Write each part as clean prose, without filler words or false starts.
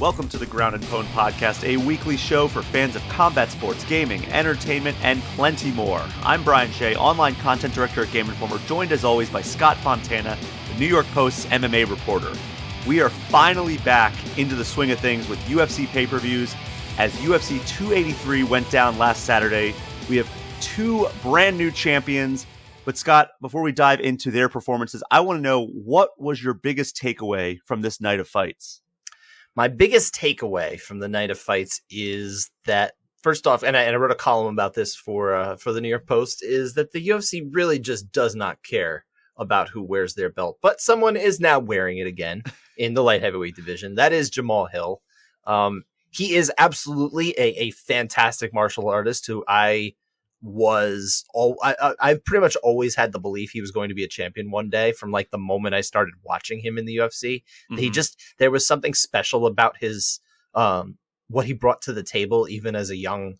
Welcome to the Ground and Pwn Podcast, a weekly show for fans of combat sports, gaming, entertainment, and plenty more. I'm Brian Shea, online content director at Game Informer, joined as always by Scott Fontana, the New York Post's MMA reporter. We are finally back into the swing of things with UFC pay-per-views. As UFC 283 went down last Saturday, we have two brand new champions. But Scott, before we dive into their performances, I want to know, what was your biggest takeaway from this night of fights? My biggest takeaway from the night of fights is that, first off, and I wrote a column about this for the New York Post, is that the UFC really just does not care about who wears their belt. But someone is now wearing it again in the light heavyweight division. That is Jamal Hill. He is absolutely a fantastic martial artist who I've pretty much always had the belief he was going to be a champion one day from like the moment I started watching him in the UFC. Mm-hmm. There was something special about his, what he brought to the table, even as a young,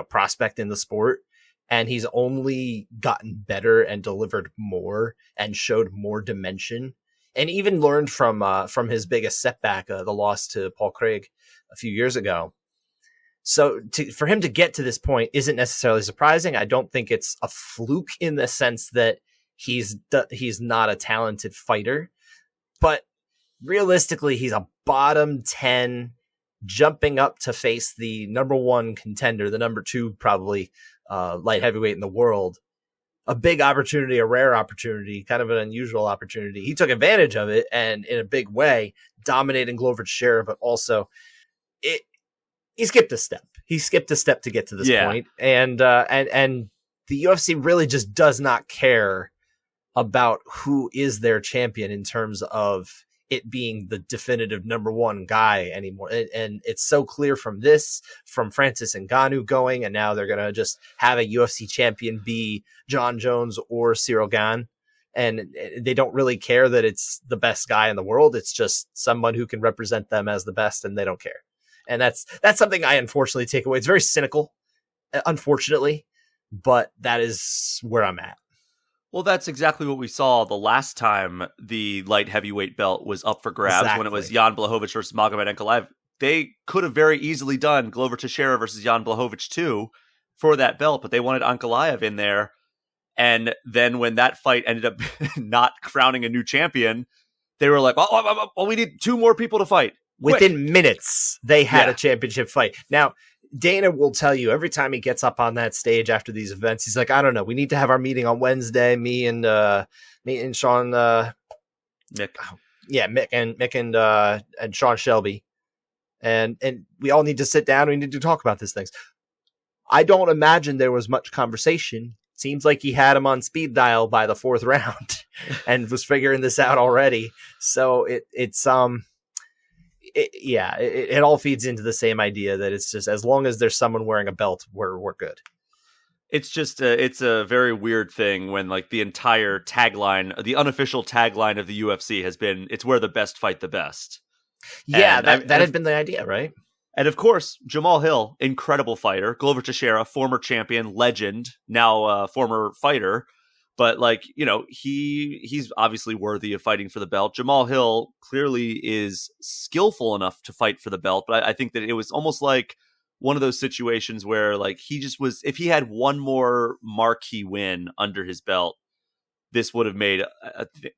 prospect in the sport. And he's only gotten better and delivered more and showed more dimension, and even learned from his biggest setback, the loss to Paul Craig a few years ago. So for him to get to this point isn't necessarily surprising. I don't think it's a fluke in the sense that he's not a talented fighter, but realistically, he's a bottom 10 jumping up to face the number one contender, the number two, probably light heavyweight in the world. A big opportunity, a rare opportunity, kind of an unusual opportunity. He took advantage of it and in a big way, dominating Glover Teixeira, but also he skipped a step. He skipped a step to get to this point. And the UFC really just does not care about who is their champion in terms of it being the definitive number one guy anymore. And it's so clear from Francis Ngannou going, and now they're going to just have a UFC champion be John Jones or Cyril Gane. And they don't really care that it's the best guy in the world. It's just someone who can represent them as the best, and they don't care. And that's something I unfortunately take away. It's very cynical, unfortunately, but that is where I'm at. Well, that's exactly what we saw the last time the light heavyweight belt was up for grabs, when it was Jan Blachowicz versus Magomed Ankalaev. They could have very easily done Glover Teixeira versus Jan Blachowicz too for that belt, but they wanted Ankalaev in there. And then when that fight ended up not crowning a new champion, they were like, well, we need two more people to fight. Within minutes, they had a championship fight. Now, Dana will tell you every time he gets up on that stage after these events, he's like, I don't know, we need to have our meeting on Wednesday, me and Sean, Mick. Mick and Sean Shelby. And we all need to sit down. We need to talk about these things. I don't imagine there was much conversation. Seems like he had him on speed dial by the fourth round and was figuring this out already. So it all feeds into the same idea that it's just, as long as there's someone wearing a belt, we're good. It's just it's a very weird thing when like the entire tagline, the unofficial tagline of the UFC has been, it's where the best fight the best. Yeah, that had been the idea, right? And of course, Jamal Hill, incredible fighter. Glover Teixeira, former champion, legend, now former fighter. But he's obviously worthy of fighting for the belt. Jamal Hill clearly is skillful enough to fight for the belt. But I think that it was almost like one of those situations where he just was, if he had one more marquee win under his belt, this would have made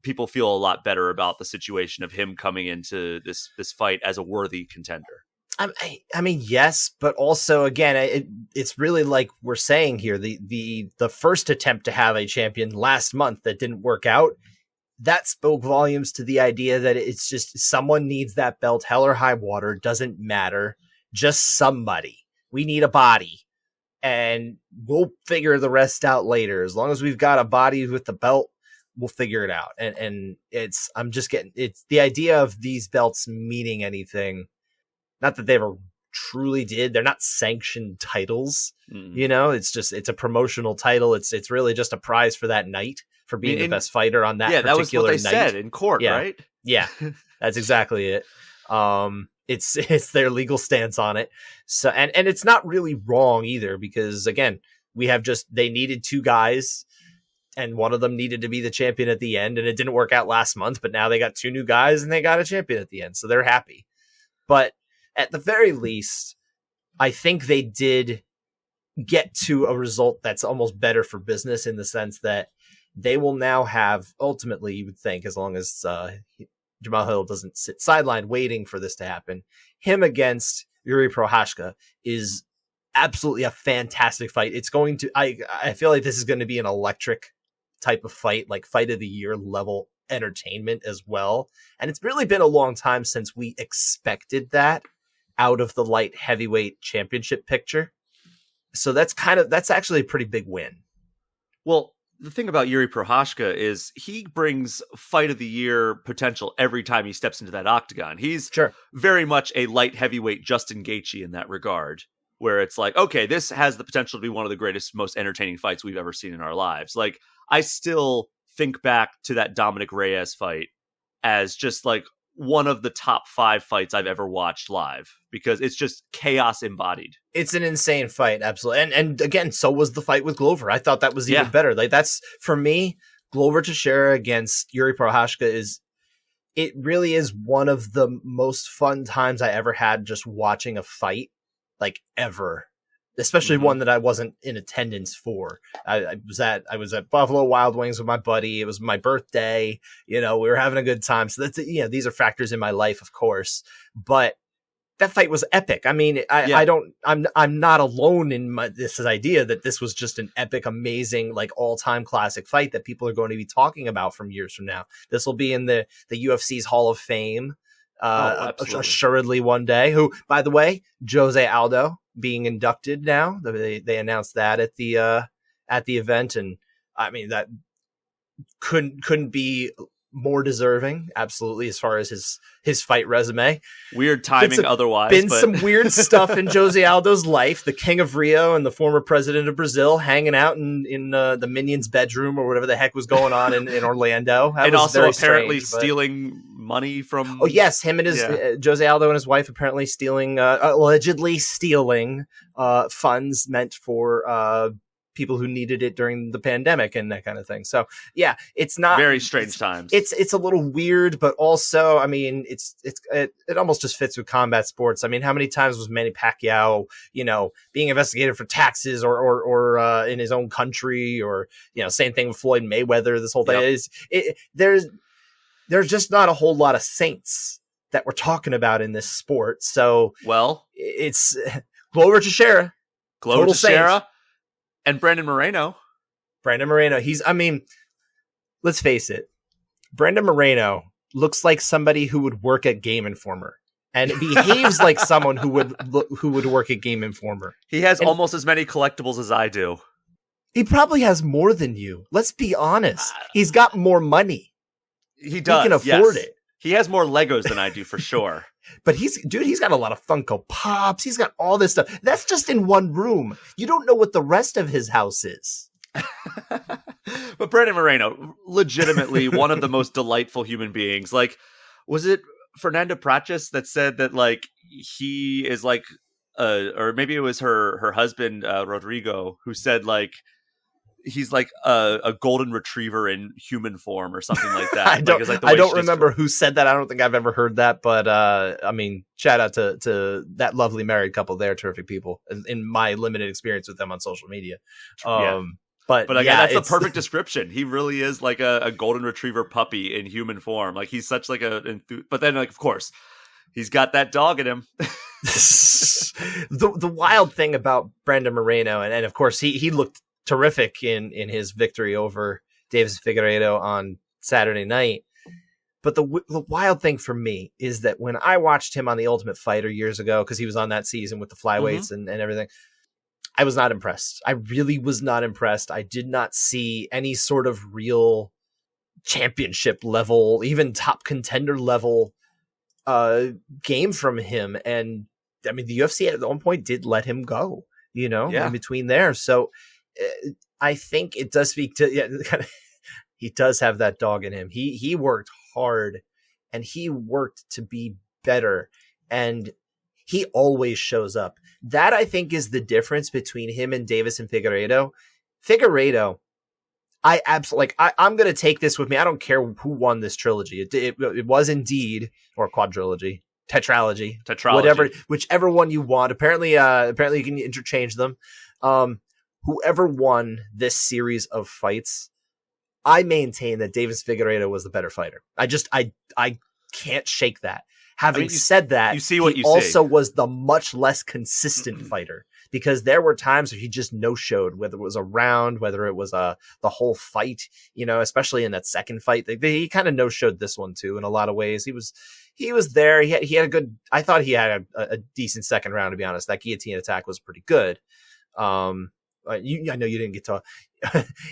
people feel a lot better about the situation of him coming into this fight as a worthy contender. I mean, yes, but also, again, it's really like we're saying here, the first attempt to have a champion last month that didn't work out, that spoke volumes to the idea that it's just someone needs that belt, hell or high water, doesn't matter, just somebody. We need a body, and we'll figure the rest out later. As long as we've got a body with the belt, we'll figure it out. And it's the idea of these belts meaning anything. Not that they ever truly did. They're not sanctioned titles. It's a promotional title. It's really just a prize for that night for being the best fighter on that particular night. Yeah, that was what they said in court, right? Yeah, that's exactly it. It's their legal stance on it. So and it's not really wrong either, because again, they needed two guys, and one of them needed to be the champion at the end, and it didn't work out last month, but now they got two new guys and they got a champion at the end, so they're happy. But at the very least, I think they did get to a result that's almost better for business in the sense that they will now have, ultimately, you would think, as long as Jamal Hill doesn't sit sidelined waiting for this to happen, him against Yuri Prohashka is absolutely a fantastic fight. It's going to, I feel like this is going to be an electric type of fight, like fight of the year level entertainment as well. And it's really been a long time since we expected that out of the light heavyweight championship picture. So that's actually a pretty big win. Well, the thing about Yuri Prohashka is he brings fight of the year potential every time he steps into that octagon. He's very much a light heavyweight Justin Gaethje in that regard, where it's like, okay, this has the potential to be one of the greatest, most entertaining fights we've ever seen in our lives. Like, I still think back to that Dominic Reyes fight as just like one of the top 5 fights I've ever watched live, because it's just chaos embodied. It's an insane fight. Absolutely. And again, so was the fight with Glover. I thought that was even better. Like, that's, for me, Glover Teixeira against Yuri Prohashka it really is one of the most fun times I ever had just watching a fight, like, ever. Especially one that I wasn't in attendance for. I was at Buffalo Wild Wings with my buddy. It was my birthday. We were having a good time. So that's, these are factors in my life, of course. But that fight was epic. I mean, I'm not alone in this idea that this was just an epic, amazing, like all-time classic fight that people are going to be talking about from years from now. This will be in the UFC's Hall of Fame. Assuredly one day. Who, by the way, Jose Aldo being inducted now. They announced that at the event, and I mean that couldn't be more deserving, absolutely, as far as his fight resume. Weird timing otherwise. Been some weird stuff in Jose Aldo's life. The King of Rio and the former president of Brazil hanging out in the Minion's bedroom or whatever the heck was going on in Orlando. That and also apparently stealing money from... Oh, yes, him and his Jose Aldo and his wife apparently allegedly stealing funds meant for... people who needed it during the pandemic and that kind of thing. So yeah, it's not very strange times. It's a little weird, but also, I mean, it almost just fits with combat sports. I mean, how many times was Manny Pacquiao, being investigated for taxes or in his own country, or, same thing with Floyd Mayweather, this whole thing there's just not a whole lot of saints that we're talking about in this sport. So, well, it's Glover Teixeira, and Brandon Moreno. Let's face it. Brandon Moreno looks like somebody who would work at Game Informer, and behaves like someone who would work at Game Informer. He has almost as many collectibles as I do. He probably has more than you. Let's be honest. He's got more money. He does. He can afford it. He has more Legos than I do, for sure. But he's got a lot of Funko Pops. He's got all this stuff. That's just in one room. You don't know what the rest of his house is. But Brandon Moreno, legitimately one of the most delightful human beings. Like, was it Fernanda Pratchess that said that, like, he is like, or maybe it was her husband, Rodrigo, who said, like, he's like a golden retriever in human form or something like that. I don't remember who said that. I don't think I've ever heard that, but I mean, shout out to that lovely married couple. They're terrific people in my limited experience with them on social media. But again, that's the perfect description. He really is like a golden retriever puppy in human form. Like, he's such like but then, like, of course, he's got that dog in him. The wild thing about Brandon Moreno, and of course he looked terrific in his victory over Deiveson Figueiredo on Saturday night. But the wild thing for me is that when I watched him on The Ultimate Fighter years ago, because he was on that season with the flyweights and everything, I was not impressed. I really was not impressed. I did not see any sort of real championship level, even top contender level game from him. And I mean, the UFC at one point did let him go, in between there. So I think it does speak to, he does have that dog in him. He worked hard, and he worked to be better, and he always shows up. That, I think, is the difference between him and Deiveson Figueiredo. Figueiredo, I absolutely, I'm going to take this with me. I don't care who won this trilogy. It was indeed, or quadrilogy. tetralogy, Tetralogy. whichever one you want. Apparently you can interchange them. Whoever won this series of fights, I maintain that Deiveson Figueiredo was the better fighter. I can't shake that. Having said that, you see what he you also see. was the much less consistent fighter, because there were times where he just no-showed, whether it was a round, whether it was the whole fight, especially in that second fight. He kind of no-showed this one too in a lot of ways. He was there. He had a good, I thought he had a decent second round, to be honest. That guillotine attack was pretty good. I know you didn't get to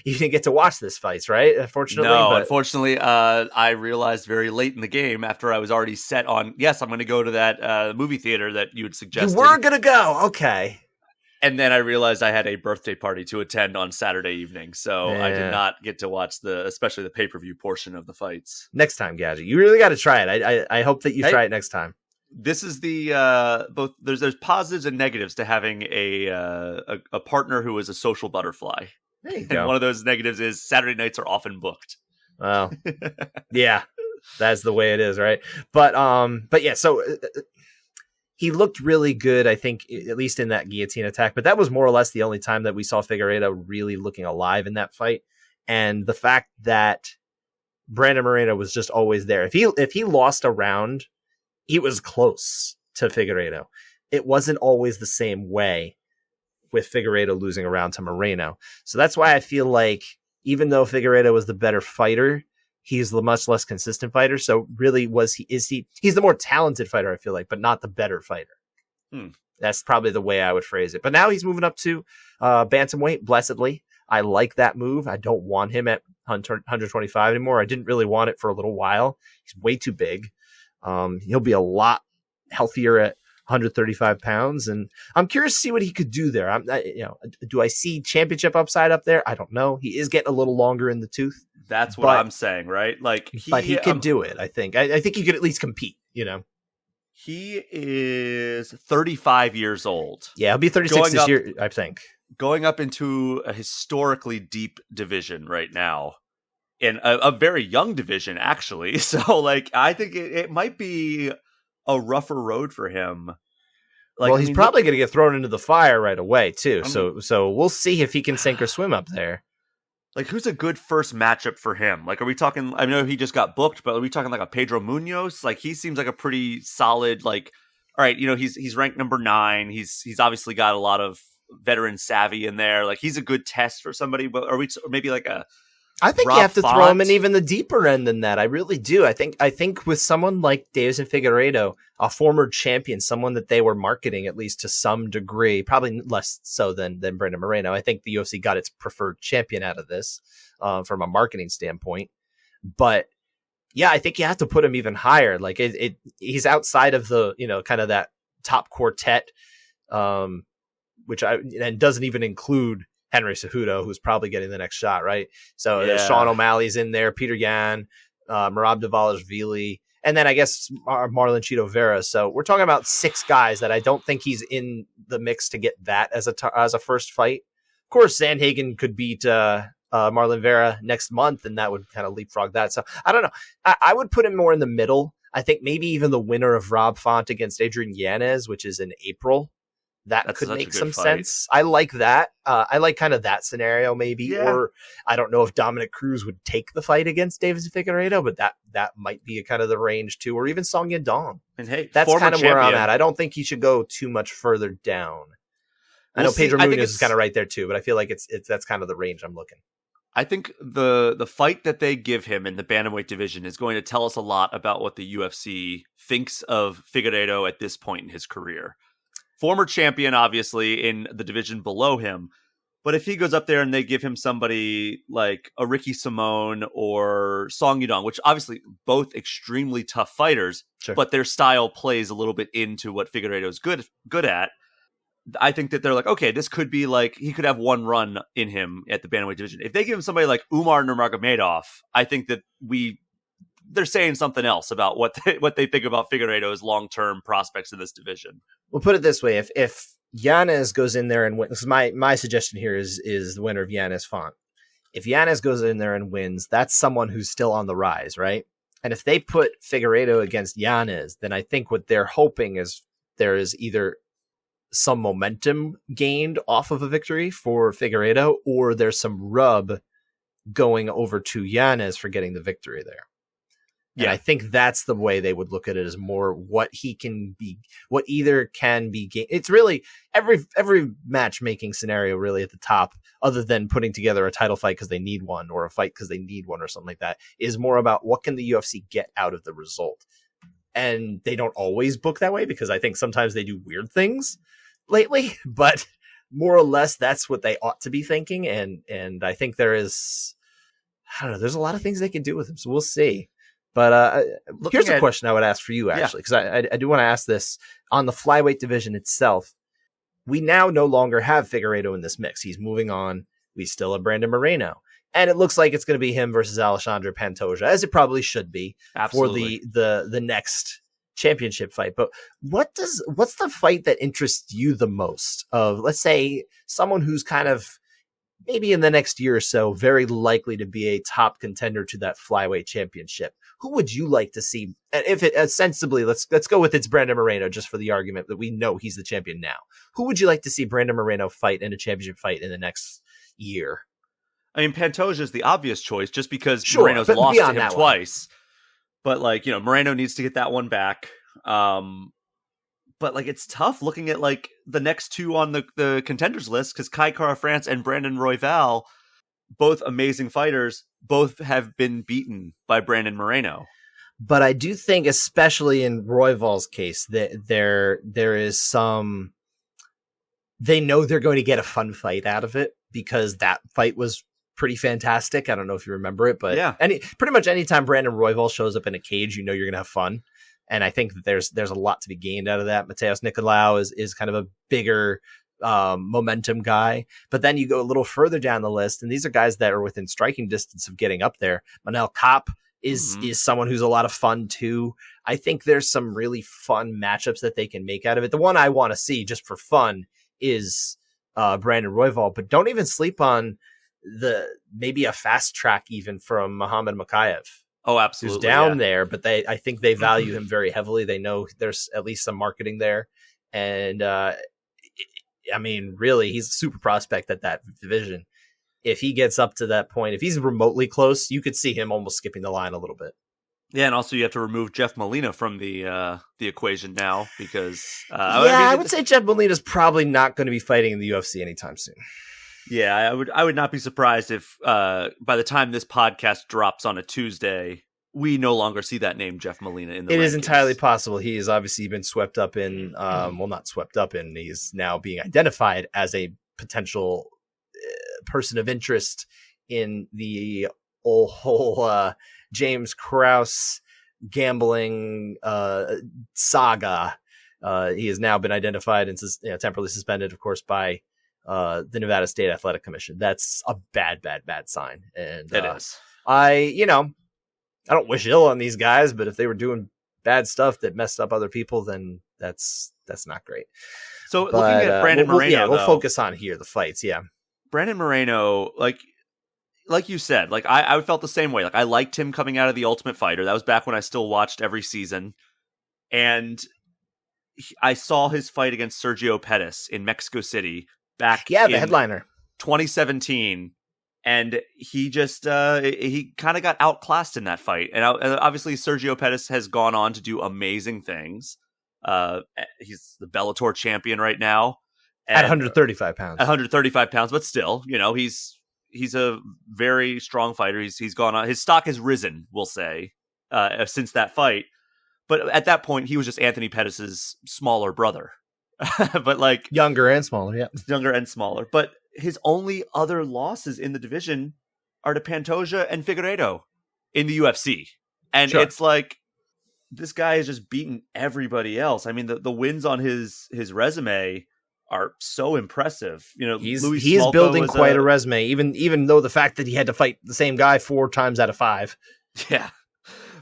you didn't get to watch this fight, right? Unfortunately, unfortunately, I realized very late in the game, after I was already set on, yes, I'm going to go to that movie theater that you had suggested. You were going to go, okay. And then I realized I had a birthday party to attend on Saturday evening, so I did not get to watch especially the pay-per-view portion of the fights. Next time, Gadget, you really got to try it. I hope that you try it next time. This is the both. There's positives and negatives to having a partner who is a social butterfly. There you go. And one of those negatives is Saturday nights are often booked. Well, yeah, that's the way it is, right? But yeah, so he looked really good, I think, at least in that guillotine attack. But that was more or less the only time that we saw Figueiredo really looking alive in that fight. And the fact that Brandon Moreno was just always there. If he lost a round, he was close to Figueiredo. It wasn't always the same way with Figueiredo losing a round to Moreno. So that's why I feel like even though Figueiredo was the better fighter, he's the much less consistent fighter. So really he's the more talented fighter, I feel like, but not the better fighter. That's probably the way I would phrase it. But now he's moving up to bantamweight, blessedly. I like that move. I don't want him at 125 anymore. I didn't really want it for a little while. He's way too big. He'll be a lot healthier at 135 pounds, and I'm curious to see what he could do there. Do I see championship upside up there? I don't know. He is getting a little longer in the tooth. That's what I'm saying, right? But he can do it. I think. I think he could at least compete. He is 35 years old. Yeah, he'll be 36 this year, I think. Going up into a historically deep division right now. In a very young division, actually. So, I think it might be a rougher road for him. He's probably going to get thrown into the fire right away, too. So we'll see if he can sink or swim up there. Who's a good first matchup for him? Are we talking, I know he just got booked, but are we talking a Pedro Munoz? He seems like a pretty solid, all right, he's ranked number 9. He's obviously got a lot of veteran savvy in there. He's a good test for somebody, but are we maybe I think Rob you have to Font? throw him in even the deeper end than that. I really do. I think with someone like Deiveson Figueiredo, a former champion, someone that they were marketing at least to some degree, probably less so than Brandon Moreno. I think the UFC got its preferred champion out of this from a marketing standpoint. But yeah, I think you have to put him even higher. He's outside of the kind of that top quartet, and doesn't even include Henry Cejudo, who's probably getting the next shot, right? So Sean O'Malley's in there, Peter Yan, Merab Dvalishvili, and then I guess Marlon Chito Vera. So we're talking about 6 guys that I don't think he's in the mix to get that as a first fight. Of course, Sandhagen could beat Marlon Vera next month, and that would kind of leapfrog that. So I don't know. I would put him more in the middle. I think maybe even the winner of Rob Font against Adrian Yanez, which is in April, that could make some sense. I like that. I like kind of that scenario maybe. Yeah. Or I don't know if Dominic Cruz would take the fight against Deiveson Figueiredo, but that might be a kind of the range too. Or even Song Yadong. And hey, that's kind of where I'm at. I don't think he should go too much further down. I know Pedro Munoz is kind of right there too, but I feel like that's kind of the range I'm looking. I think the fight that they give him in the bantamweight division is going to tell us a lot about what the UFC thinks of Figueiredo at this point in his career. Former champion, obviously, in the division below him. But if he goes up there and they give him somebody like a Ricky Simone or Song Yadong, which obviously both extremely tough fighters, sure, but their style plays a little bit into what Figueiredo is good at, I think that they're okay, this could be he could have one run in him at the bantamweight division. If they give him somebody like Umar Nurmagomedov, I think that they're saying something else about what they think about Figueiredo's long-term prospects in this division. We'll put it this way. If Yanez goes in there and wins, my suggestion here is the winner of Yanez Font. If Yanez goes in there and wins, that's someone who's still on the rise, right? And if they put Figueiredo against Yanez, then I think what they're hoping is there is either some momentum gained off of a victory for Figueiredo, or there's some rub going over to Yanez for getting the victory there. And I think that's the way they would look at it, as more what he can be, what either can be. It's really every matchmaking scenario really at the top, other than putting together a title fight because they need one, or a fight because they need one, or something like that, is more about what can the UFC get out of the result. And they don't always book that way, because I think sometimes they do weird things lately, but more or less that's what they ought to be thinking. And I think there's a lot of things they can do with him, so we'll see. But here's a question I would ask for you, actually, because I do want to ask this on the flyweight division itself. We now no longer have Figueiredo in this mix. He's moving on. We still have Brandon Moreno. And it looks like it's going to be him versus Alexandre Pantoja, as it probably should be. Absolutely. For the next championship fight. But what's the fight that interests you the most of, let's say, someone who's kind of maybe in the next year or so very likely to be a top contender to that flyweight championship? Who would you like to see? And if it sensibly, let's go with it's Brandon Moreno, just for the argument that we know he's the champion now. Who would you like to see Brandon Moreno fight in a championship fight in the next year? I mean, Pantoja is the obvious choice, just because Moreno's lost to him twice. But Moreno needs to get that one back. But it's tough looking at the next two on the contenders list, because Kai Kara France and Brandon Royval, both amazing fighters, both have been beaten by Brandon Moreno. But I do think, especially in Royval's case, that there is some. They know they're going to get a fun fight out of it, because that fight was pretty fantastic. I don't know if you remember it, but pretty much anytime Brandon Royval shows up in a cage, you know you're going to have fun. And I think that there's a lot to be gained out of that. Mateus Nicolau is kind of a bigger momentum guy. But then you go a little further down the list, and these are guys that are within striking distance of getting up there. Manel Kape is someone who's a lot of fun too. I think there's some really fun matchups that they can make out of it. The one I want to see just for fun is Brandon Royval, but don't even sleep on maybe a fast track even from Muhammad Makayev. Oh, absolutely. Who's down there, but I think they value him very heavily. They know there's at least some marketing there. And I mean, really, he's a super prospect at that division. If he gets up to that point, if he's remotely close, you could see him almost skipping the line a little bit. Yeah, and also you have to remove Jeff Molina from the equation now, because I would say Jeff Molina's probably not going to be fighting in the UFC anytime soon. Yeah, I would not be surprised if by the time this podcast drops on a Tuesday, we no longer see that name, Jeff Molina, in the rankings. It is entirely possible. He has obviously been swept up in, not swept up in, he's now being identified as a potential person of interest in the whole James Krause gambling saga. He has now been identified and temporarily suspended, of course, by the Nevada State Athletic Commission. That's a bad sign. And it is. I don't wish ill on these guys, but if they were doing bad stuff that messed up other people, then that's not great. So looking at Brandon Moreno, we'll focus on here the fights. Yeah, Brandon Moreno, like you said, I felt the same way. I liked him coming out of The Ultimate Fighter. That was back when I still watched every season, and I saw his fight against Sergio Pettis in Mexico City back. Yeah, the headliner, 2017. And he just, he kind of got outclassed in that fight. And obviously Sergio Pettis has gone on to do amazing things. He's the Bellator champion right now. At 135 pounds. At 135 pounds, but still, he's a very strong fighter. He's gone on, his stock has risen, we'll say, since that fight. But at that point, he was just Anthony Pettis's smaller brother. But younger and smaller, yeah. Younger and smaller. But his only other losses in the division are to Pantoja and Figueiredo in the UFC. And It's this guy has just beaten everybody else. I mean, the wins on his resume are so impressive. He is building quite a resume, even though the fact that he had to fight the same guy 4 times out of 5. Yeah.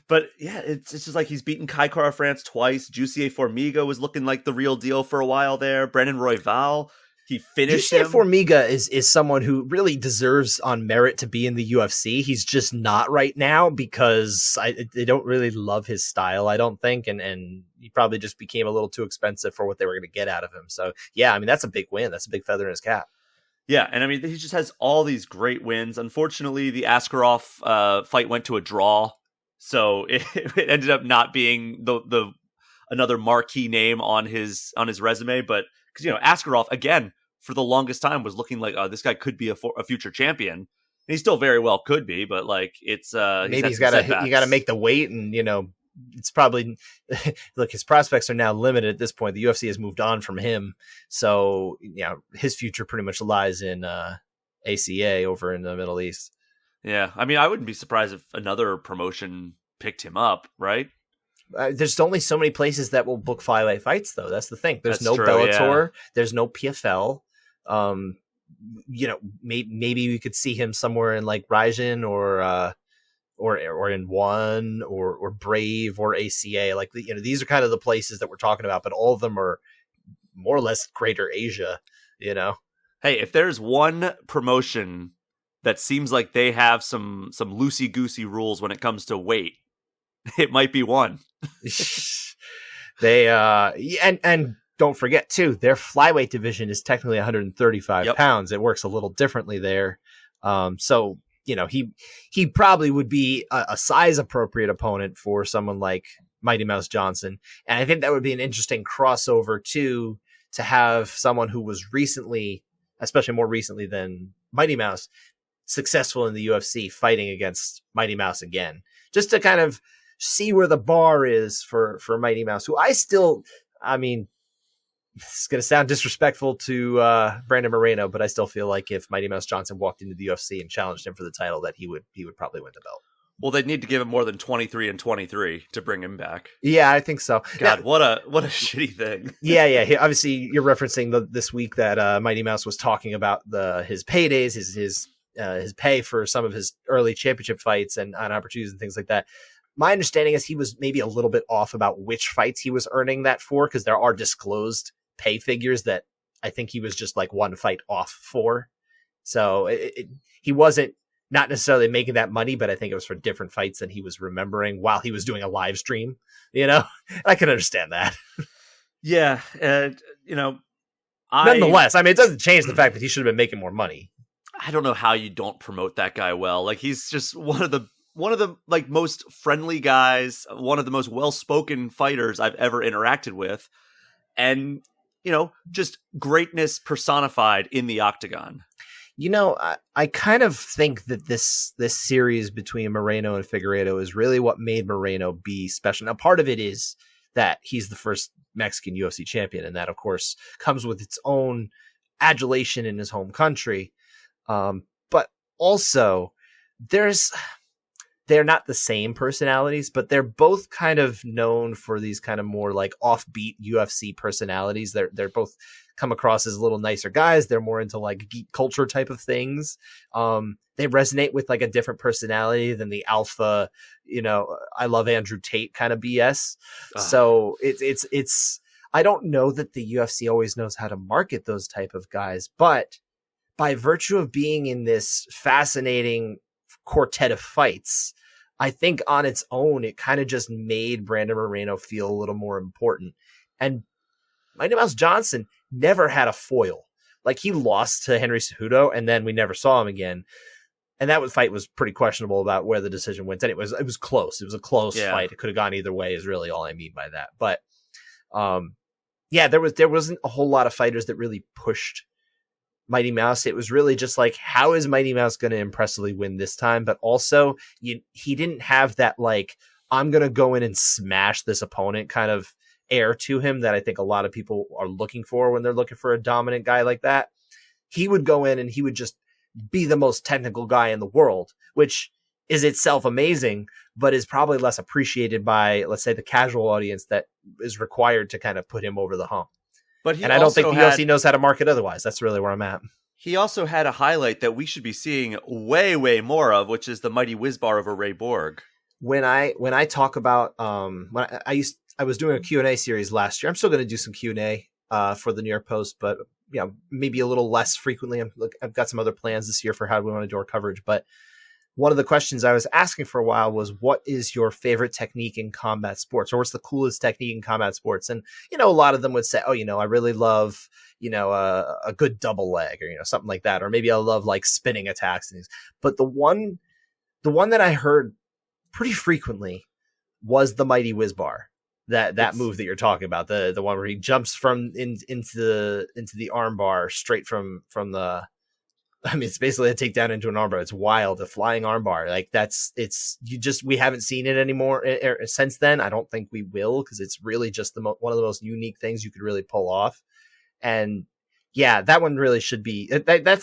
But yeah, it's just he's beaten Kai Kara France twice. Jussier Formiga was looking like the real deal for a while there. Brandon Royval. He finished him. Formiga is someone who really deserves on merit to be in the UFC. He's just not right now because they don't really love his style, I don't think. And he probably just became a little too expensive for what they were going to get out of him. So, yeah, I mean, that's a big win. That's a big feather in his cap. Yeah, and I mean, he just has all these great wins. Unfortunately, the Askarov fight went to a draw. So it ended up not being the another marquee name on his resume. But because, Askarov, again, for the longest time was looking like, oh, this guy could be a future champion. And he still very well could be, but like it's maybe you got to make the weight, and it's probably look, his prospects are now limited at this point. The UFC has moved on from him, so his future pretty much lies in ACA over in the Middle East. Yeah, I mean, I wouldn't be surprised if another promotion picked him up, right? There's only so many places that will book flyweight fights, though. That's the thing. There's no Bellator. Yeah. There's no PFL. Maybe we could see him somewhere in like Ryzen or in One or Brave or ACA. Like these are kind of the places that we're talking about, but all of them are more or less Greater Asia. Hey, if there's one promotion that seems like they have some loosey goosey rules when it comes to weight, it might be One. They and don't forget too, their flyweight division is technically 135 pounds. It works a little differently there. So he probably would be a size appropriate opponent for someone like Mighty Mouse Johnson, and I think that would be an interesting crossover too, to have someone who was recently, especially more recently than Mighty Mouse, successful in the UFC fighting against Mighty Mouse again, just to kind of see where the bar is for Mighty Mouse, who I mean, it's going to sound disrespectful to Brandon Moreno, but I still feel like if Mighty Mouse Johnson walked into the UFC and challenged him for the title, that he would probably win the belt. Well, they'd need to give him more than 23 and 23 to bring him back. Yeah, I think so. God, what a shitty thing. Yeah. Obviously, you're referencing this week that Mighty Mouse was talking about his paydays, his pay for some of his early championship fights and opportunities and things like that. My understanding is he was maybe a little bit off about which fights he was earning that for, because there are disclosed pay figures that I think he was just like one fight off for. So he wasn't not necessarily making that money, but I think it was for different fights than he was remembering while he was doing a live stream. I can understand that. Yeah. Nonetheless, I mean, it doesn't change the fact that he should have been making more money. I don't know how you don't promote that guy well. Like, he's just one of the like most friendly guys, one of the most well-spoken fighters I've ever interacted with. And, just greatness personified in the octagon. I kind of think that this series between Moreno and Figueiredo is really what made Moreno be special. Now, part of it is that he's the first Mexican UFC champion, and that, of course, comes with its own adulation in his home country. But also, they're not the same personalities, but they're both kind of known for these kind of more like offbeat UFC personalities. They're both come across as a little nicer guys. They're more into like geek culture type of things. They resonate with like a different personality than the alpha, I love Andrew Tate kind of BS. So it's, I don't know that the UFC always knows how to market those type of guys, but by virtue of being in this fascinating quartet of fights, I think on its own, it kind of just made Brandon Moreno feel a little more important. And Mighty Mouse Johnson never had a foil. Like, he lost to Henry Cejudo, and then we never saw him again. And that fight was pretty questionable about where the decision went. And it was close. It was a close fight. It could have gone either way is really all I mean by that. But there wasn't a whole lot of fighters that really pushed Mighty Mouse. It was really just like, how is Mighty Mouse going to impressively win this time? But also, he didn't have that, like, I'm going to go in and smash this opponent kind of air to him that I think a lot of people are looking for when they're looking for a dominant guy like that. He would go in and he would just be the most technical guy in the world, which is itself amazing, but is probably less appreciated by, let's say, the casual audience that is required to kind of put him over the hump. And I don't think the UFC knows how to market otherwise. That's really where I'm at. He also had a highlight that we should be seeing way, way more of, which is the mighty whizbar over Ray Borg. When I talk about I was doing a Q&A series last year. I'm still going to do some Q&A for the New York Post, but maybe a little less frequently. I've got some other plans this year for how we want to do our coverage, but one of the questions I was asking for a while was, what is your favorite technique in combat sports, or what's the coolest technique in combat sports? And, a lot of them would say, I really love, a good double leg, or, something like that. Or maybe I love like spinning attacks and things. But the one that I heard pretty frequently was the Mighty Whiz Bar. That move that you're talking about, the one where he jumps from into the arm bar straight from the, it's basically a takedown into an armbar. It's wild, a flying armbar. Like we haven't seen it anymore since then. I don't think we will, because it's really just one of the most unique things you could really pull off. And yeah, that one really should be. That's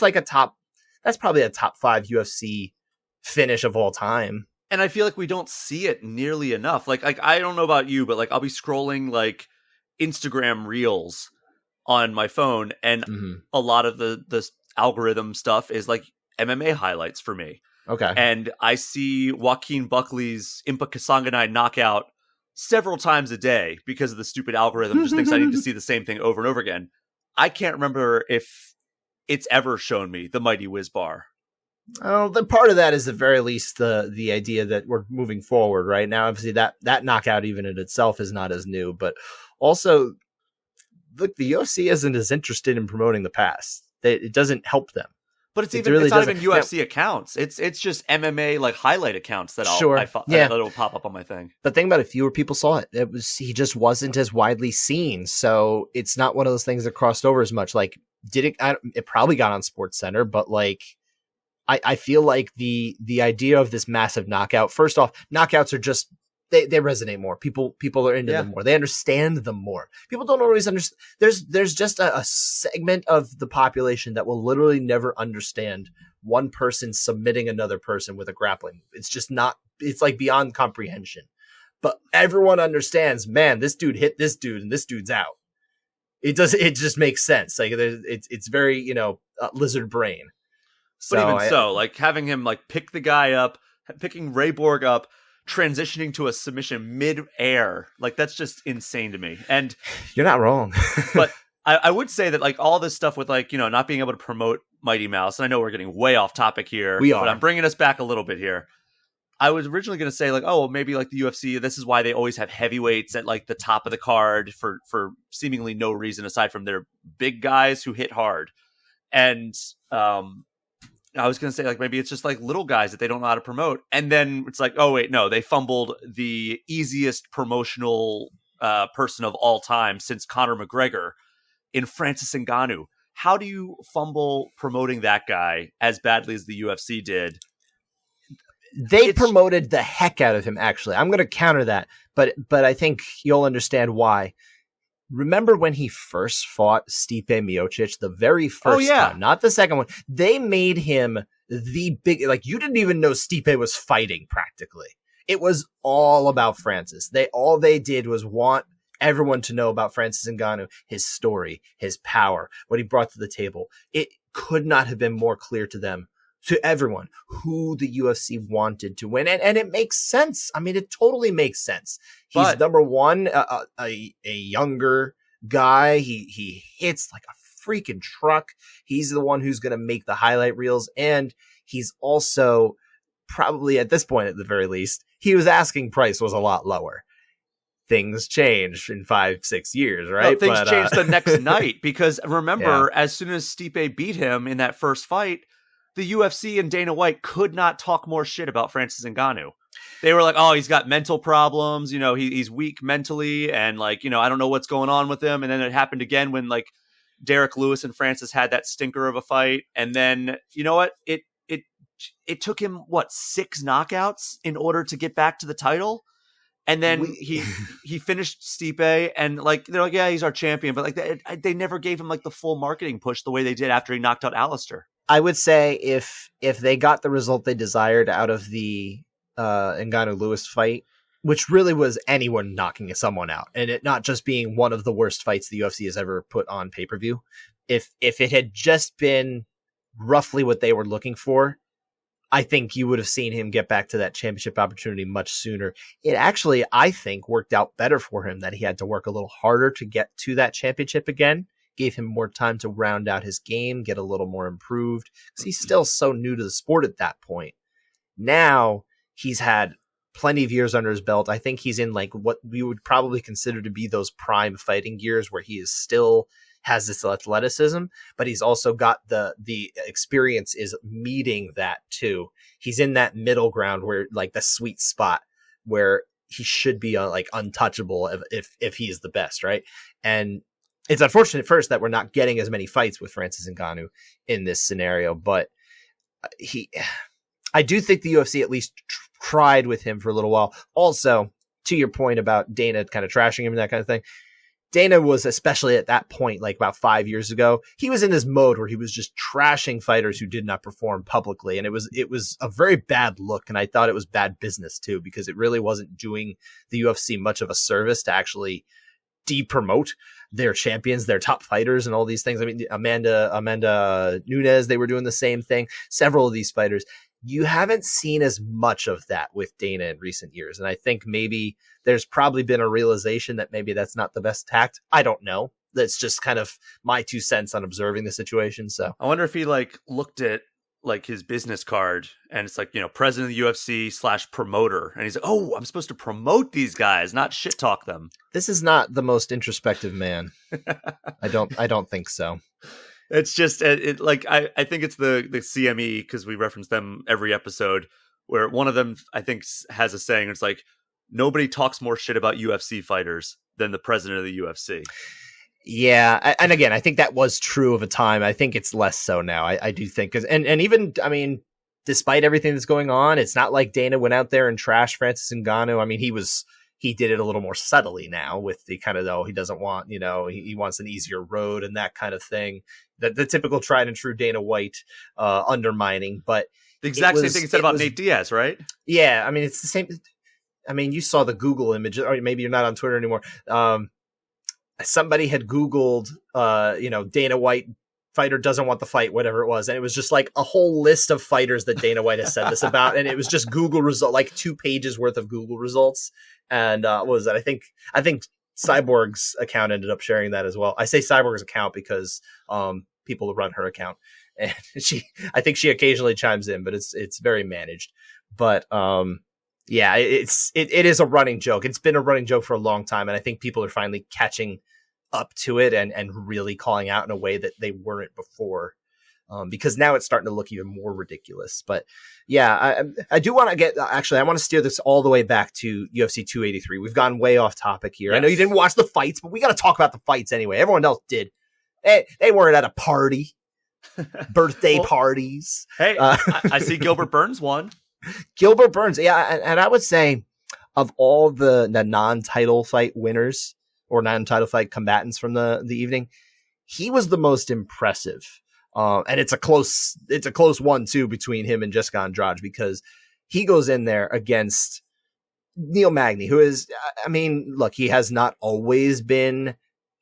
probably a top 5 UFC finish of all time. And I feel like we don't see it nearly enough. Like I don't know about you, but like I'll be scrolling like Instagram reels on my phone, and a lot of the algorithm stuff is like MMA highlights for me. Okay. And I see Joaquin Buckley's Impa Kasanganay knockout several times a day because of the stupid algorithm just thinks I need to see the same thing over and over again. I can't remember if it's ever shown me the Mighty Whiz Bar. Oh, the part of that is at very least the idea that we're moving forward right now. Obviously that knockout even in itself is not as new, but also look, the UFC isn't as interested in promoting the past. It doesn't help them. But it's not even UFC accounts. It's just MMA like highlight accounts that that'll pop up on my thing. But think about it, fewer people saw it. He just wasn't as widely seen, so it's not one of those things that crossed over as much. Like, it probably got on SportsCenter, but like I feel like the idea of this massive knockout. First off, knockouts are just they resonate more. People are into them more. They understand them more. People don't always understand. There's just a segment of the population that will literally never understand one person submitting another person with a grappling. It's just not. It's like beyond comprehension. But everyone understands. Man, this dude hit this dude, and this dude's out. It just makes sense. Like it's very lizard brain. But like having him like pick the guy up, picking Ray Borg up, transitioning to a submission mid-air, like that's just insane to me. And you're not wrong. But I would say that like all this stuff with like not being able to promote Mighty Mouse, and I know we're getting way off topic here, but I'm bringing us back a little bit here. I was originally going to say like, oh, maybe like the UFC, this is why they always have heavyweights at like the top of the card for seemingly no reason aside from their big guys who hit hard. And I was going to say, like, maybe it's just like little guys that they don't know how to promote. And then it's like, oh, wait, no, they fumbled the easiest promotional person of all time since Conor McGregor in Francis Ngannou. How do you fumble promoting that guy as badly as the UFC did? They promoted the heck out of him, actually. I'm going to counter that, but I think you'll understand why. Remember when he first fought Stipe Miocic, the very first time, not the second one? They made him the big, like, you didn't even know Stipe was fighting practically. It was all about Francis. All they did was want everyone to know about Francis Ngannou, his story, his power, what he brought to the table. It could not have been more clear to them, to everyone, who the UFC wanted to win. And it makes sense. I mean, it totally makes sense. He's number one, a younger guy. He hits like a freaking truck. He's the one who's going to make the highlight reels. And he's also probably, at this point, at the very least, his asking price was a lot lower. Things change in 5-6 years, right? No, things changed the next night, because remember, as soon as Stipe beat him in that first fight, the UFC and Dana White could not talk more shit about Francis Ngannou. They were like, oh, he's got mental problems. He's weak mentally. And like, I don't know what's going on with him. And then it happened again when like Derek Lewis and Francis had that stinker of a fight. And then, you know what? It took him 6 knockouts in order to get back to the title. And then he finished Stipe, and like, they're like, yeah, he's our champion. But like they never gave him like the full marketing push the way they did after he knocked out Alistair. I would say if they got the result they desired out of the Ngannou-Lewis fight, which really was anyone knocking someone out, and it not just being one of the worst fights the UFC has ever put on pay-per-view, if it had just been roughly what they were looking for, I think you would have seen him get back to that championship opportunity much sooner. It actually, I think, worked out better for him that he had to work a little harder to get to that championship again. gave him more time to round out his game, get a little more improved, because he's still so new to the sport at that point. Now he's had plenty of years under his belt. I think he's in like what we would probably consider to be those prime fighting years where he is still has this athleticism, but he's also got the experience is meeting that too. He's in that middle ground where like the sweet spot where he should be like untouchable if he is the best, right? And it's unfortunate first that we're not getting as many fights with Francis Ngannou in this scenario, but I do think the UFC at least tried with him for a little while. Also, to your point about Dana kind of trashing him and that kind of thing, Dana was, especially at that point, like about 5 years ago, he was in this mode where he was just trashing fighters who did not perform publicly. And it was a very bad look. And I thought it was bad business too, because it really wasn't doing the UFC much of a service to actually de-promote their champions, their top fighters and all these things. I mean, Amanda Nunes, they were doing the same thing. Several of these fighters. You haven't seen as much of that with Dana in recent years. And I think maybe there's probably been a realization that maybe that's not the best tact. I don't know. That's just kind of my 2 cents on observing the situation. So I wonder if he like looked at like his business card and it's like, president of the UFC / promoter. And he's like, oh, I'm supposed to promote these guys, not shit talk them. This is not the most introspective man. I don't think so. It's just I think it's the CME, because we reference them every episode, where one of them I think has a saying. It's like, nobody talks more shit about UFC fighters than the president of the UFC. Yeah, and again, I think that was true of a time. I think it's less so now. I do think, because and even, I mean, despite everything that's going on, it's not like Dana went out there and trashed Francis Ngannou. I mean, he did it a little more subtly now with the kind of, he doesn't want, he wants an easier road and that kind of thing. The typical tried and true Dana White undermining, but the exact same thing he said about Nate Diaz, right? Yeah, I mean, it's the same. I mean, you saw the Google image, or maybe you're not on Twitter anymore. Somebody had Googled, Dana White fighter doesn't want the fight, whatever it was. And it was just like a whole list of fighters that Dana White has said this about. And it was just Google result, like 2 pages worth of Google results. And what was that? I think Cyborg's account ended up sharing that as well. I say Cyborg's account because people run her account, and I think she occasionally chimes in, but it's very managed. But yeah, it is a running joke. It's been a running joke for a long time, and I think people are finally catching up to it and really calling out in a way that they weren't before. Because now it's starting to look even more ridiculous. But yeah, I do want to I want to steer this all the way back to UFC 283. We've gone way off topic here. Yes. I know you didn't watch the fights, but we got to talk about the fights anyway. Everyone else did. They weren't at a party, birthday parties. Hey, I see Gilbert Burns won. Gilbert Burns. Yeah. And I would say of all the non-title fight winners or non-title fight combatants from the evening, he was the most impressive. And it's a close one too between him and Jessica Andrade, because he goes in there against Neil Magny, who is, I mean, look, he has not always been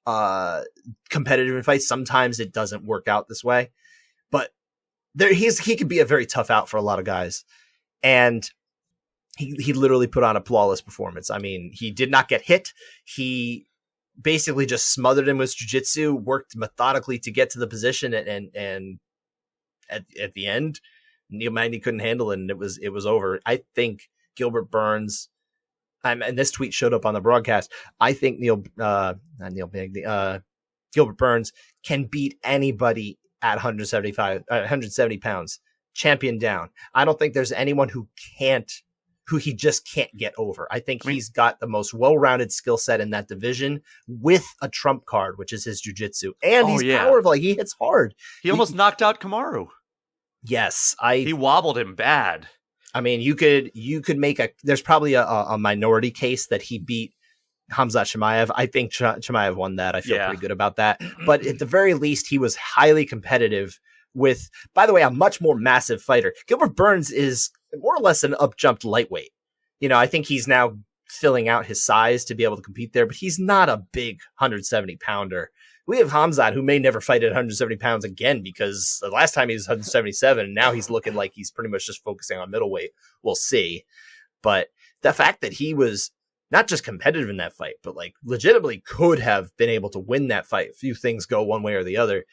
competitive in fights. Sometimes it doesn't work out this way, but he could be a very tough out for a lot of guys. And he literally put on a flawless performance. I mean, he did not get hit. He basically just smothered him with jiu-jitsu, worked methodically to get to the position, and at the end, Neil Magny couldn't handle it, and it was over. I think Gilbert Burns, and this tweet showed up on the broadcast, I think Gilbert Burns can beat anybody at 170 pounds, champion down. I don't think there's anyone who he just can't get over. I think he's got the most well-rounded skill set in that division, with a trump card, which is his jiu-jitsu. And he's powerful. Like, he hits hard. He almost knocked out Kamaru. Yes. He wobbled him bad. I mean, you could make there's probably a minority case that he beat Khamzat Chimaev. I think Chimaev won that. I feel pretty good about that. But at the very least, he was highly competitive with, by the way, a much more massive fighter. Gilbert Burns is more or less an up-jumped lightweight. I think he's now filling out his size to be able to compete there, but he's not a big 170-pounder. We have Khamzat, who may never fight at 170 pounds again, because the last time he was 177, and now he's looking like he's pretty much just focusing on middleweight. We'll see. But the fact that he was not just competitive in that fight, but like legitimately could have been able to win that fight. A few things go one way or the other.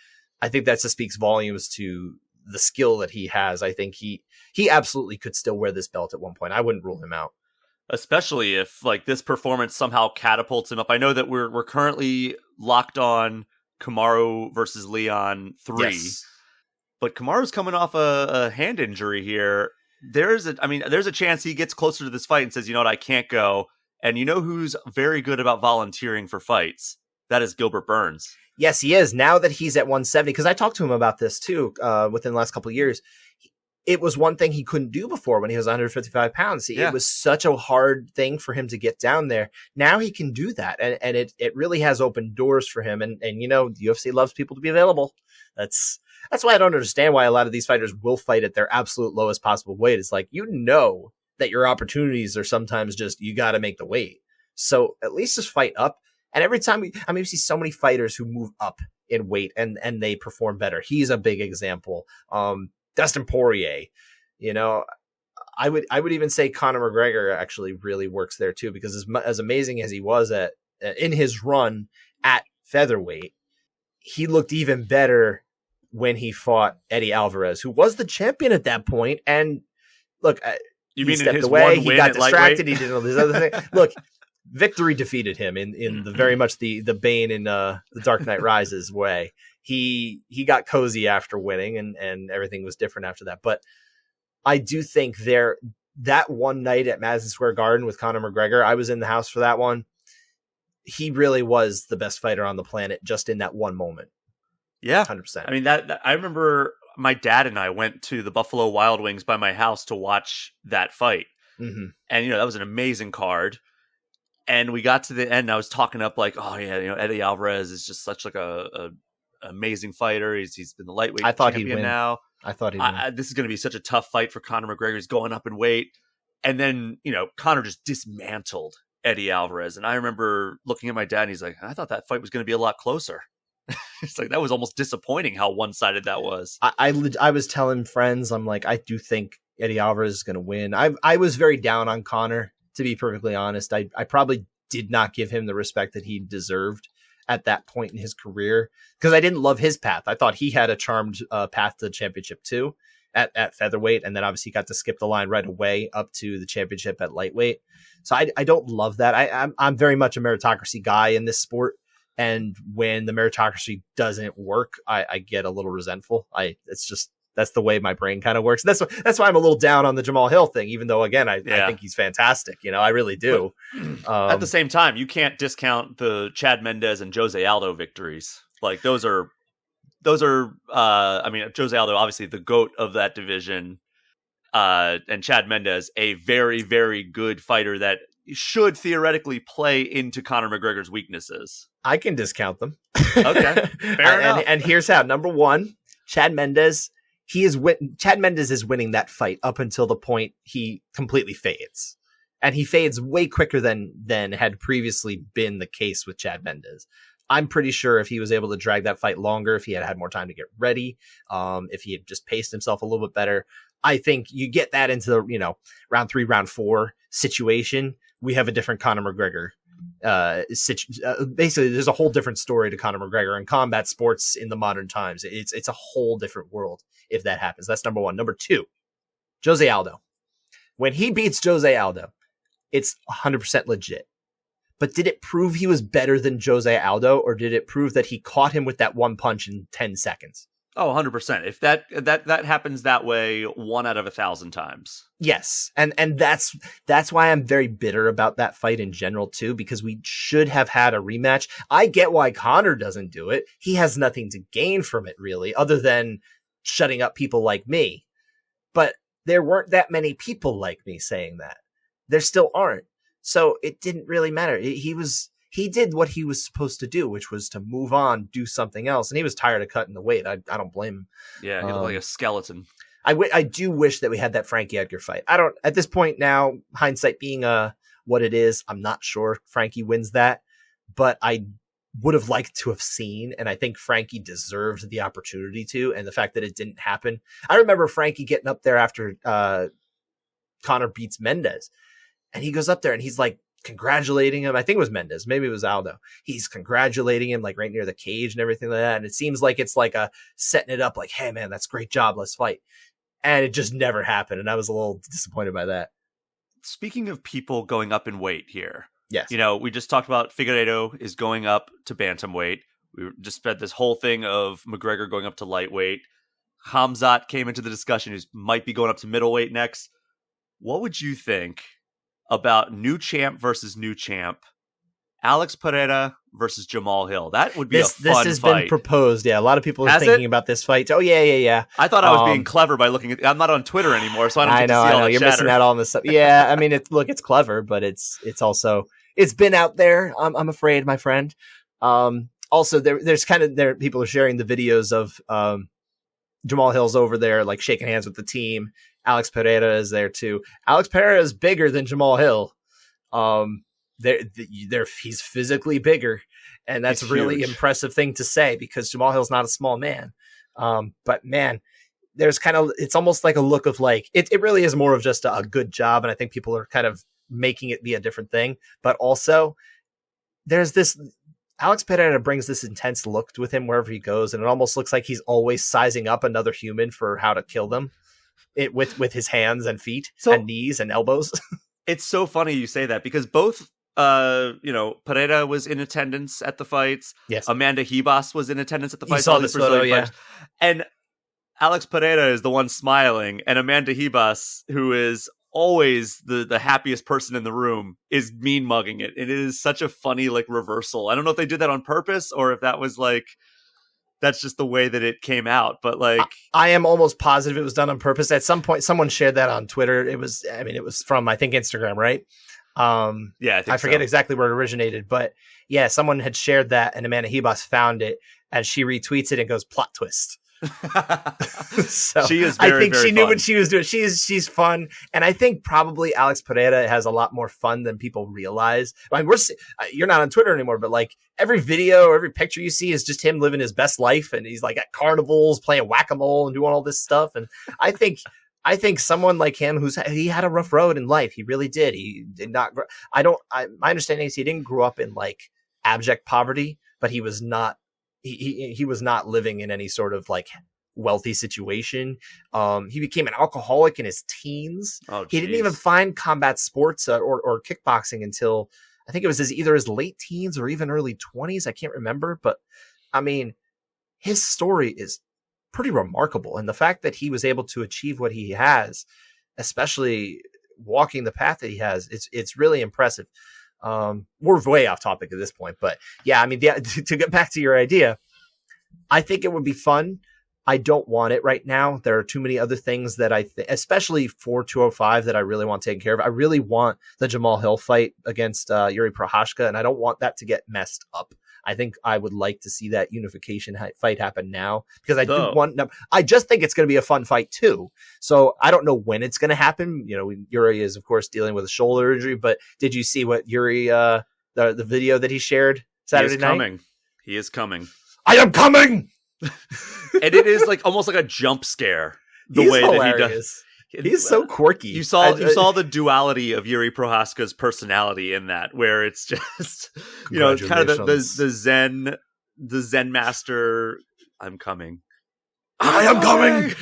I think that just speaks volumes to the skill that he has. I think he absolutely could still wear this belt at one point. I wouldn't rule him out. Especially if like this performance somehow catapults him up. I know that we're currently locked on Kamaru versus Leon 3, Yes. but Kamaru's coming off a hand injury here. There's a chance he gets closer to this fight and says, you know what, I can't go. And you know who's very good about volunteering for fights? That is Gilbert Burns. Yes, he is. Now that he's at 170, because I talked to him about this too within the last couple of years. It was one thing he couldn't do before when he was 155 pounds. It was such a hard thing for him to get down there. Now he can do that. And it really has opened doors for him. And you know, the UFC loves people to be available. That's why I don't understand why a lot of these fighters will fight at their absolute lowest possible weight. It's like, you know that your opportunities are sometimes just, you got to make the weight. So at least just fight up. And every time we see so many fighters who move up in weight and they perform better. He's a big example. Dustin Poirier, you know, I would even say Conor McGregor actually really works there too, because as amazing as he was in his run at featherweight, he looked even better when he fought Eddie Alvarez, who was the champion at that point. And look, he stepped away, he got distracted, he did all these other things. Look, victory defeated him in the very much the Bane in the Dark Knight Rises way. He got cozy after winning and everything was different after that. But I do think that one night at Madison Square Garden with Conor McGregor, I was in the house for that one. He really was the best fighter on the planet just in that one moment. Yeah. 100%. I mean, that I remember my dad and I went to the Buffalo Wild Wings by my house to watch that fight. Mm-hmm. And, you know, that was an amazing card. And we got to the end and I was talking up like, oh yeah, you know, Eddie Alvarez is just such like a amazing fighter. He's been the lightweight champion now. I thought he'd win. This is going to be such a tough fight for Conor McGregor. He's going up in weight. And then, you know, Conor just dismantled Eddie Alvarez. And I remember looking at my dad and he's like, I thought that fight was going to be a lot closer. It's like, that was almost disappointing how one-sided that was. I was telling friends, I'm like, I do think Eddie Alvarez is going to win. I was very down on Conor, to be perfectly honest. I probably did not give him the respect that he deserved at that point in his career, because I didn't love his path. I thought he had a charmed path to the championship too at featherweight, and then obviously got to skip the line right away up to the championship at lightweight. So I don't love that. I'm very much a meritocracy guy in this sport, and when the meritocracy doesn't work, I get a little resentful. That's the way my brain kind of works. That's why I'm a little down on the Jamal Hill thing, even though, again, I think he's fantastic. You know, I really do. But at the same time, you can't discount the Chad Mendes and Jose Aldo victories. Like those are I mean, Jose Aldo, obviously the GOAT of that division, and Chad Mendes, a very, very good fighter that should theoretically play into Conor McGregor's weaknesses. I can discount them. Okay, fair enough. And here's how. Number one, Chad Mendes. Chad Mendes is winning that fight up until the point he completely fades. And he fades way quicker than had previously been the case with Chad Mendes. I'm pretty sure if he was able to drag that fight longer, if he had more time to get ready, if he had just paced himself a little bit better, I think you get that into the, you know, round 3, round 4 situation. We have a different Conor McGregor. Basically, there's a whole different story to Conor McGregor and combat sports in the modern times. It's a whole different world if that happens. That's number one. Number two, Jose Aldo. When he beats Jose Aldo, it's 100% legit. But did it prove he was better than Jose Aldo, or did it prove that he caught him with that one punch in 10 seconds? Oh, 100%. If that happens that way 1 out of 1,000 times. Yes. And that's why I'm very bitter about that fight in general too, because we should have had a rematch. I get why Conor doesn't do it. He has nothing to gain from it really, other than shutting up people like me. But there weren't that many people like me saying that. There still aren't. So it didn't really matter. He did what he was supposed to do, which was to move on, do something else. And he was tired of cutting the weight. I don't blame him. Yeah, he looked like a skeleton. I do wish that we had that Frankie Edgar fight. At this point now, hindsight being what it is, I'm not sure Frankie wins that, but I would have liked to have seen, and I think Frankie deserved the opportunity to, and the fact that it didn't happen. I remember Frankie getting up there after Conor beats Mendes, and he goes up there and he's like congratulating him. I think it was Mendes. Maybe it was Aldo. He's congratulating him like right near the cage and everything like that. And it seems like it's like a setting it up like, hey man, that's a great job. Let's fight. And it just never happened. And I was a little disappointed by that. Speaking of people going up in weight here. Yes. We just talked about Figueiredo is going up to bantamweight. We just spent this whole thing of McGregor going up to lightweight. Khamzat came into the discussion, who might be going up to middleweight next. What would you think about new champ versus new champ? Alex Pereira versus Jamal Hill. That would be a fun fight. This has been proposed. Yeah, a lot of people are thinking about this fight. Oh, yeah. I thought I was being clever by looking at... I'm not on Twitter anymore, so I don't get to see all that You're chatter. Missing out on this stuff. Yeah, I mean, it's clever, but it's also... It's been out there, I'm afraid, my friend. Also, there's people are sharing the videos of Jamal Hill's over there, like shaking hands with the team. Alex Pereira is there too. Alex Pereira is bigger than Jamal Hill. He's physically bigger, and that's a really impressive thing to say because Jamal Hill's not a small man. But man, there's it's almost like a look of like, it really is more of just a good job. And I think people are kind of making it be a different thing, but also there's this, Alex Pereira brings this intense look with him wherever he goes. And it almost looks like he's always sizing up another human for how to kill them with his hands and feet and knees and elbows. It's so funny you say that because both, Pereira was in attendance at the fights. Yes. Amanda Ribas was in attendance at the fights. You saw this photo, yeah. And Alex Pereira is the one smiling, and Amanda Ribas, who is always the happiest person in the room, is mean mugging it. It is such a funny reversal. I don't know if they did that on purpose or if that was that's just the way that it came out. But I am almost positive it was done on purpose. At some point, someone shared that on Twitter. It was from, I think, Instagram, right? Yeah, I forget exactly where it originated, but yeah, someone had shared that and Amanda Ribas found it and she retweets it and goes, plot twist. So she is very, I think very she knew fun. what she was doing. She's fun, and I think probably Alex Pereira has a lot more fun than people realize. I mean, you're not on Twitter anymore, but every video or every picture you see is just him living his best life, and he's at carnivals playing whack-a-mole and doing all this stuff. And I think someone like him he had a rough road in life. He really did. He did not. My understanding is he didn't grow up in abject poverty, but he was not. He was not living in any sort of wealthy situation. He became an alcoholic in his teens. Oh, he didn't even find combat sports or kickboxing until I think it was either his late teens or even early 20s. I can't remember, but I mean, his story is pretty remarkable. And the fact that he was able to achieve what he has, especially walking the path that he has, it's really impressive. We're way off topic at this point, but yeah, I mean, to get back to your idea, I think it would be fun. I don't want it right now. There are too many other things that I think, especially for 205, that I really want taken care of. I really want the Jamal Hill fight against Yuri Prochazka, and I don't want that to get messed up. I think I would like to see that unification fight happen now because I just think it's going to be a fun fight too. So I don't know when it's going to happen. Yuri is of course dealing with a shoulder injury, but did you see what Yuri, the video that he shared Saturday night? He is coming. I am coming. And it is almost like a jump scare. He's way hilarious. That he does. He's so quirky. You saw the duality of Yuri Prochazka's personality in that, where it's just kind of the Zen master. I'm coming. I am coming.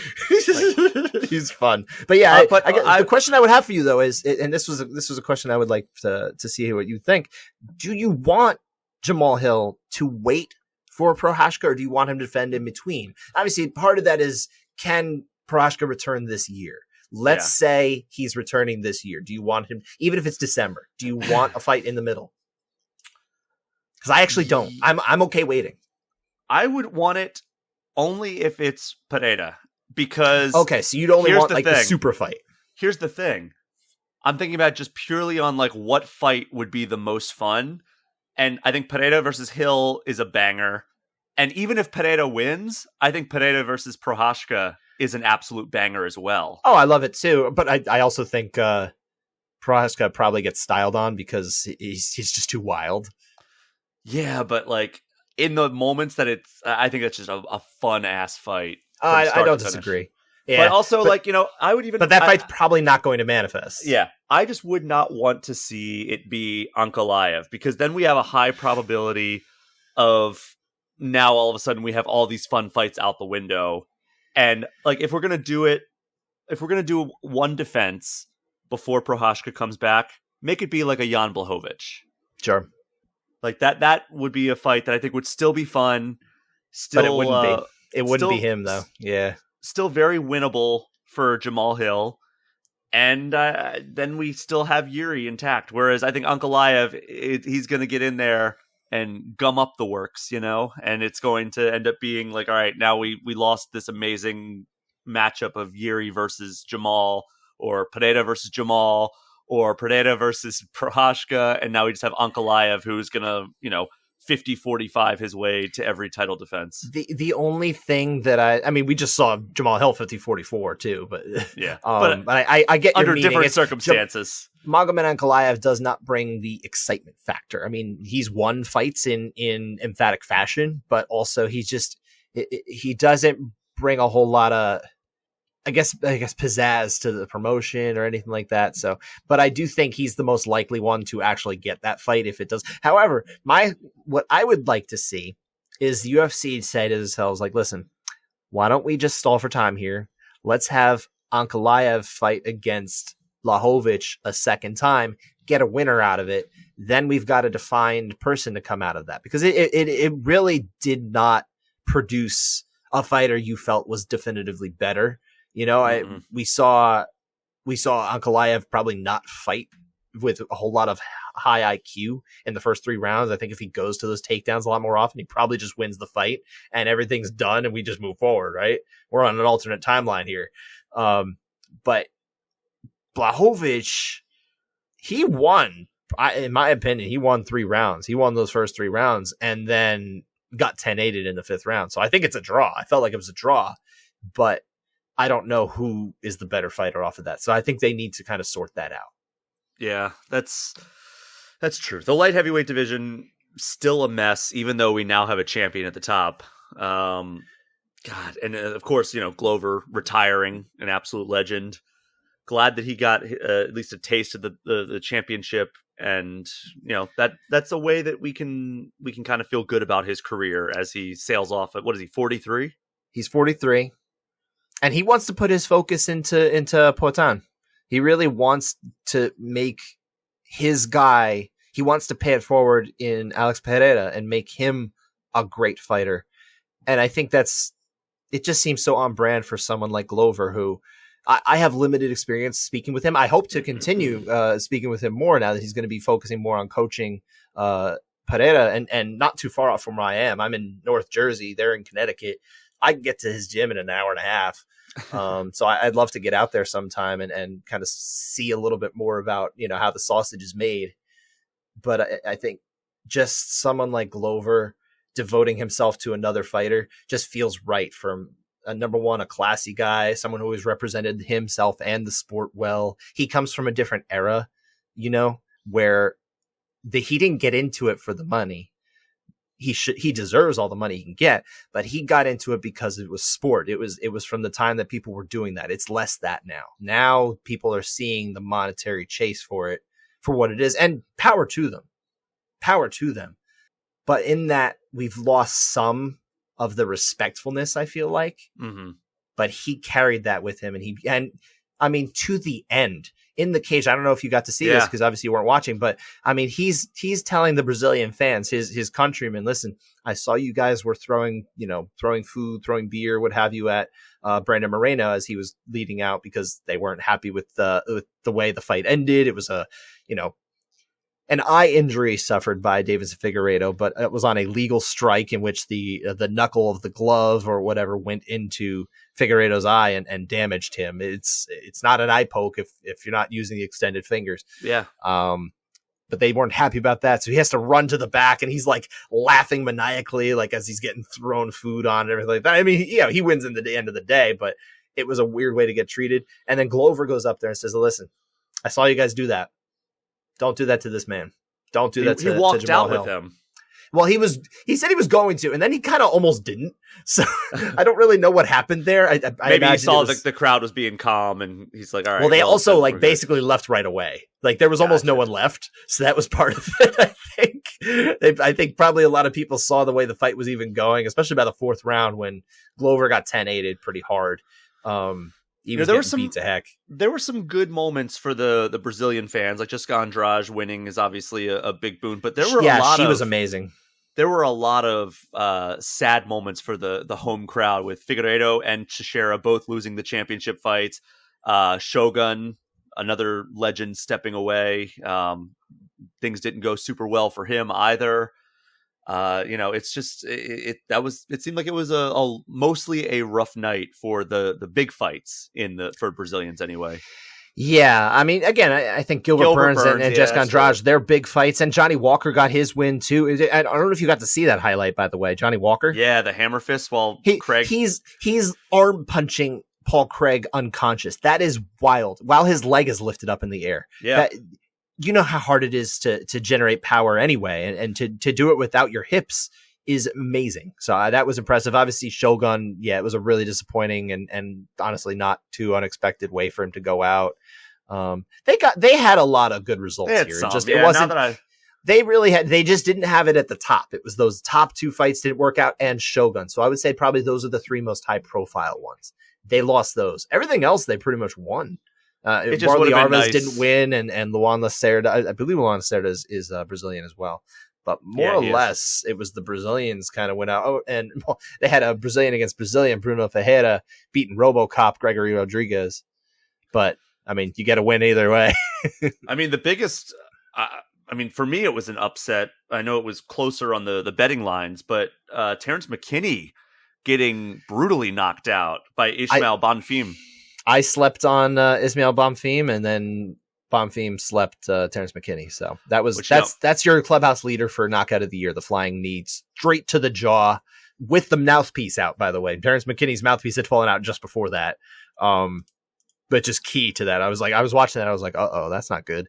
He's fun, but yeah. The question I would have for you though is, and this was a question I would like to see what you think. Do you want Jamal Hill to wait for Prochazka, or do you want him to defend in between? Obviously, part of that is, can Prochazka return this year? Let's say he's returning this year. Do you want him, even if it's December, do you want a fight in the middle? Because I actually don't. I'm okay waiting. I would want it only if it's Pereira. Because okay, so you'd only want the super fight. Here's the thing. I'm thinking about just purely on what fight would be the most fun. And I think Pereira versus Hill is a banger. And even if Pereira wins, I think Pereira versus Prochazka is an absolute banger as well. Oh, I love it too. But I also think Prochazka probably gets styled on because he's just too wild. Yeah, but in the moments that I think it's just a fun ass fight. I don't disagree. But also, I would even... But that fight's probably not going to manifest. Yeah. I just would not want to see it be Ankalaev, because then we have a high probability of now all of a sudden we have all these fun fights out the window. And, if we're going to do one defense before Prohashka comes back, make it be like a Jan Blachowicz. Sure. That would be a fight that I think would still be fun. Still, but it wouldn't be. It wouldn't be him, though. Yeah. Still very winnable for Jamal Hill. And then we still have Yuri intact. Whereas I think Ankalaev, he's going to get in there and gum up the works, and it's going to end up being all right, now we lost this amazing matchup of Yuri versus Jamal, or Pereira versus Jamal, or Pereira versus Prohashka, and now we just have Ankalaev, who's going to, 50-45 his way to every title defense. The only thing that I mean, we just saw Jamal Hill 50-44 too, but yeah, but I get your under meaning. Different circumstances. Magomed Ankalaev does not bring the excitement factor. I mean, he's won fights in emphatic fashion, but also he doesn't bring a whole lot of, I guess pizzazz to the promotion or anything like that. So, but I do think he's the most likely one to actually get that fight if it does. However, what I would like to see is the UFC say to themselves, listen, why don't we just stall for time here? Let's have Ankalaev fight against Blachowicz a second time, get a winner out of it. Then we've got a defined person to come out of that, because it really did not produce a fighter you felt was definitively better. We saw Ankalaev probably not fight with a whole lot of high IQ in the first 3 rounds. I think if he goes to those takedowns a lot more often, he probably just wins the fight and everything's done and we just move forward, right? We're on an alternate timeline here. But Blachowicz, he won, in my opinion, he won 3 rounds. He won those first 3 rounds and then got 10-8'd in the 5th round. So I think it's a draw. I felt like it was a draw, but I don't know who is the better fighter off of that. So I think they need to kind of sort that out. Yeah, that's true. The light heavyweight division, still a mess, even though we now have a champion at the top. God, and of course, Glover retiring, an absolute legend. Glad that he got at least a taste of the championship, and that's a way that we can kind of feel good about his career as he sails off at, what is he, 43? He's 43. And he wants to put his focus into Poatan. He really wants to make his guy. He wants to pay it forward in Alex Pereira and make him a great fighter. And I think it just seems so on brand for someone like Glover, who I have limited experience speaking with him. I hope to continue speaking with him more now that he's going to be focusing more on coaching Pereira, and not too far off from where I am. I'm in North Jersey. They're in Connecticut. I can get to his gym in an hour and a half. So I'd love to get out there sometime and kind of see a little bit more about, how the sausage is made. But I think just someone like Glover devoting himself to another fighter just feels right from number one, a classy guy, someone who has represented himself and the sport well. He comes from a different era, where he didn't get into it for the money. He deserves all the money he can get, but he got into it because it was sport. It was from the time that people were doing that. It's less that now. Now people are seeing the monetary chase for it, for what it is, and power to them. But in that, we've lost some of the respectfulness, I feel like. Mm-hmm. But he carried that with him, and I mean, to the end. In the cage, I don't know if you got to see this because obviously you weren't watching, but I mean, he's telling the Brazilian fans, his countrymen, listen, I saw you guys were throwing food, throwing beer, what have you, at Brandon Moreno as he was leading out because they weren't happy with the way the fight ended. It was an eye injury suffered by Deiveson Figueiredo, but it was on a legal strike in which the knuckle of the glove or whatever went into Figueiredo's eye and damaged him. It's not an eye poke if you're not using the extended fingers. Yeah. But they weren't happy about that, so he has to run to the back, and he's laughing maniacally, as he's getting thrown food on and everything like that. I mean, he wins in the end of the day, but it was a weird way to get treated. And then Glover goes up there and says, "Listen, I saw you guys do that. Don't do that to this man. Don't do that to Jamal Hill." With him. Well, he said he was going to, and then he kind of almost didn't. So I don't really know what happened there. Maybe he saw the crowd was being calm, and he's like, all right. Well, they also like basically left right away. Like there was almost no one left. So that was part of it, I think. I think probably a lot of people saw the way the fight was even going, especially by the fourth round when Glover got 10-8'd pretty hard. He was getting beat to heck. There were some good moments for the Brazilian fans. Like Jessica Andrade winning is obviously a big boon, but there were she was amazing. There were a lot of sad moments for the home crowd with Figueiredo and Teixeira both losing the championship fights. Shogun, another legend, stepping away. Things didn't go super well for him either. It's just it seemed like it was a mostly a rough night for the big fights for Brazilians anyway. Yeah, I mean, again, I think Gilbert Burns and Jessica Andrade, they're big fights, and Johnny Walker got his win too. I don't know if you got to see that highlight, by the way, Johnny Walker. Yeah, the hammer fist while Craig. He's arm punching Paul Craig unconscious. That is wild. While his leg is lifted up in the air. Yeah. You know how hard it is to generate power anyway, and to do it without your hips is amazing. So that was impressive. Obviously, Shogun, it was a really disappointing and honestly not too unexpected way for him to go out. They had a lot of good results here. It wasn't. They just didn't have it at the top. It was those top two fights didn't work out, and Shogun. So I would say probably those are the three most high profile ones. They lost those. Everything else they pretty much won. Marley Armas didn't win, and Luan Lacerda, I believe Luan Lacerda is Brazilian as well. But more or less, it was the Brazilians kind of went out. Oh, and they had a Brazilian against Brazilian, Bruno Ferreira, beating RoboCop, Gregory Rodriguez. But, I mean, you get a win either way. I mean, the biggest... for me, it was an upset. I know it was closer on the betting lines, but Terrence McKinney getting brutally knocked out by Ismael Bonfim. I slept on Ismael Bonfim, and then Bonfim slept Terrence McKinney. So that's your clubhouse leader for knockout of the year, the flying knee straight to the jaw with the mouthpiece out, by the way. Terrence McKinney's mouthpiece had fallen out just before that. But just key to that. I was watching that. I was like, uh-oh, that's not good.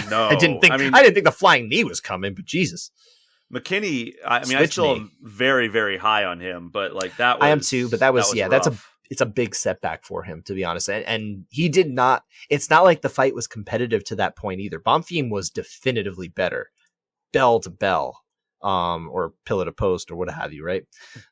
No, I didn't think the flying knee was coming, but Jesus. McKinney, I still am very, very high on him, but like that was, I am too, but it's a big setback for him, to be honest. And he did not, it's not like the fight was competitive to that point either. Bonfim was definitively better, bell to bell, or pillar to post or what have you, right?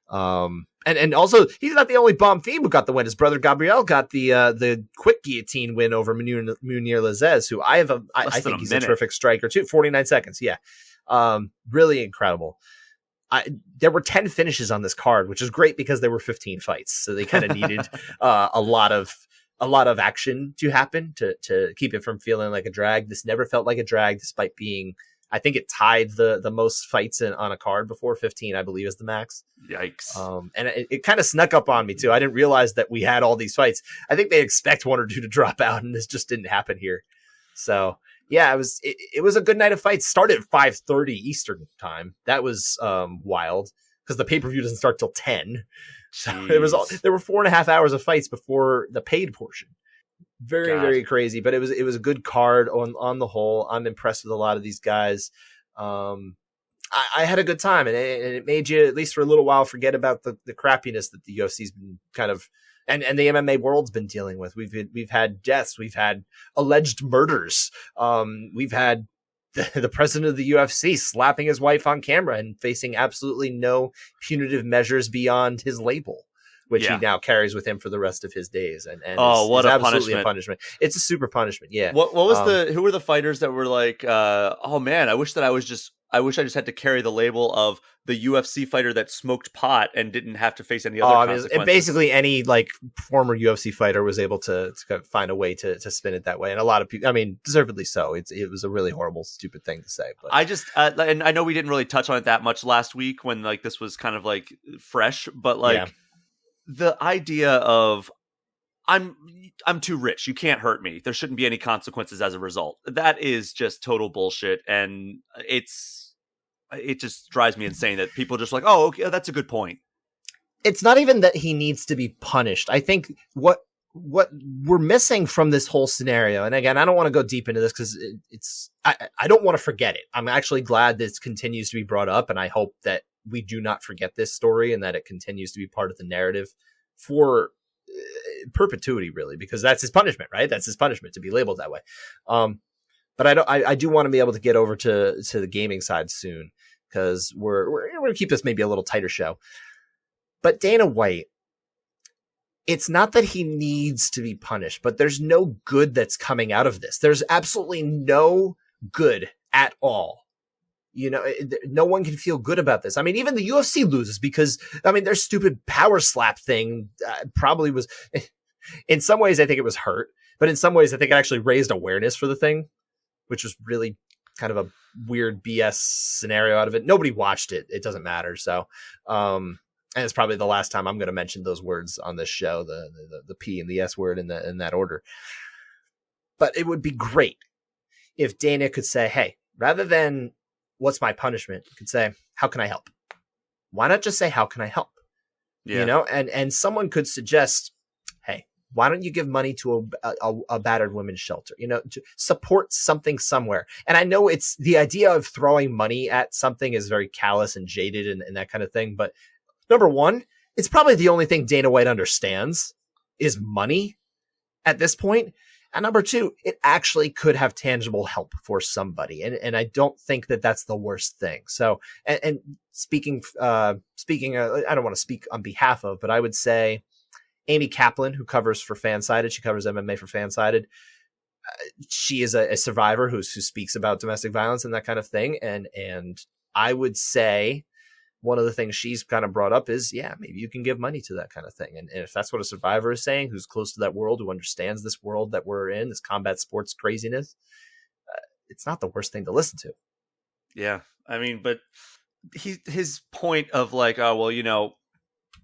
And also he's not the only Bonfim who got the win. His brother Gabriel got the quick guillotine win over Munir Lazez, who I think he's a terrific striker too. 49 seconds, yeah. Really incredible. There were 10 finishes on this card, which is great because there were 15 fights. So they kind of needed a lot of action to happen to keep it from feeling like a drag. This never felt like a drag, despite being, I think it tied the most fights on a card before. 15, I believe, is the max. Yikes. And it kind of snuck up on me too. I didn't realize that we had all these fights. I think they expect one or two to drop out, and this just didn't happen here. So yeah, it was a good night of fights. Started at 5:30 Eastern time. That was wild because the pay-per-view doesn't start till 10. So there were 4.5 hours of fights before the paid portion. Very crazy, but it was a good card on the whole. I'm impressed with a lot of these guys. I had a good time, and it made you, at least for a little while, forget about the crappiness that the UFC's been kind of, and the MMA world's been dealing with. We've had deaths, we've had alleged murders, we've had the president of the UFC slapping his wife on camera and facing absolutely no punitive measures beyond his label, which he now carries with him for the rest of his days. And what a absolutely punishment. A punishment. It's a super punishment. Yeah. What was who were the fighters that were like, oh man, I wish I just had to carry the label of the UFC fighter that smoked pot and didn't have to face any other consequences. Basically any like former UFC fighter was able to kind of find a way to spin it that way. And a lot of people, I mean, deservedly so. It was a really horrible, stupid thing to say. But I just, and I know we didn't really touch on it that much last week when like this was kind of like fresh, but like the idea of I'm too rich, you can't hurt me, there shouldn't be any consequences as a result. That is just total bullshit. And it just drives me insane that people just like, oh, okay, that's a good point. It's not even that he needs to be punished. I think what what we're missing from this whole scenario, and again, I don't want to go deep into this because I don't want to forget it. I'm actually glad this continues to be brought up, and I hope that we do not forget this story and that it continues to be part of the narrative for perpetuity, really, because that's his punishment, right? That's his punishment, to be labeled that way. But I do want to be able to get over to the gaming side soon, because we're going to keep this maybe a little tighter show. But Dana White, it's not that he needs to be punished, but there's no good that's coming out of this. There's absolutely no good at all. You know, no one can feel good about this. I mean, even the UFC loses because, I mean, their stupid power slap thing probably was, in some ways, I think it was hurt, but in some ways, I think it actually raised awareness for the thing, which was really kind of a weird BS scenario out of it. Nobody watched it. It doesn't matter. So, and it's probably the last time I'm going to mention those words on this show, the P and the S word in that order. But it would be great if Dana could say, hey, rather than what's my punishment, you could say, how can I help? Why not just say, how can I help? Yeah. You know, and someone could suggest, hey, why don't you give money to a battered women's shelter, you know, to support something somewhere. And I know it's the idea of throwing money at something is very callous and jaded and that kind of thing. But number one, it's probably the only thing Dana White understands is money at this point. And number two, it actually could have tangible help for somebody. And I don't think that that's the worst thing. So, and speaking, I don't want to speak on behalf of, but I would say Amy Kaplan, who covers for Fansided, she covers MMA for Fansided. She is a survivor who speaks about domestic violence and that kind of thing. And I would say, one of the things she's kind of brought up is, yeah, maybe you can give money to that kind of thing. And if that's what a survivor is saying, who's close to that world, who understands this world that we're in, this combat sports craziness, it's not the worst thing to listen to. Yeah. I mean, but his point of like, oh, well, you know,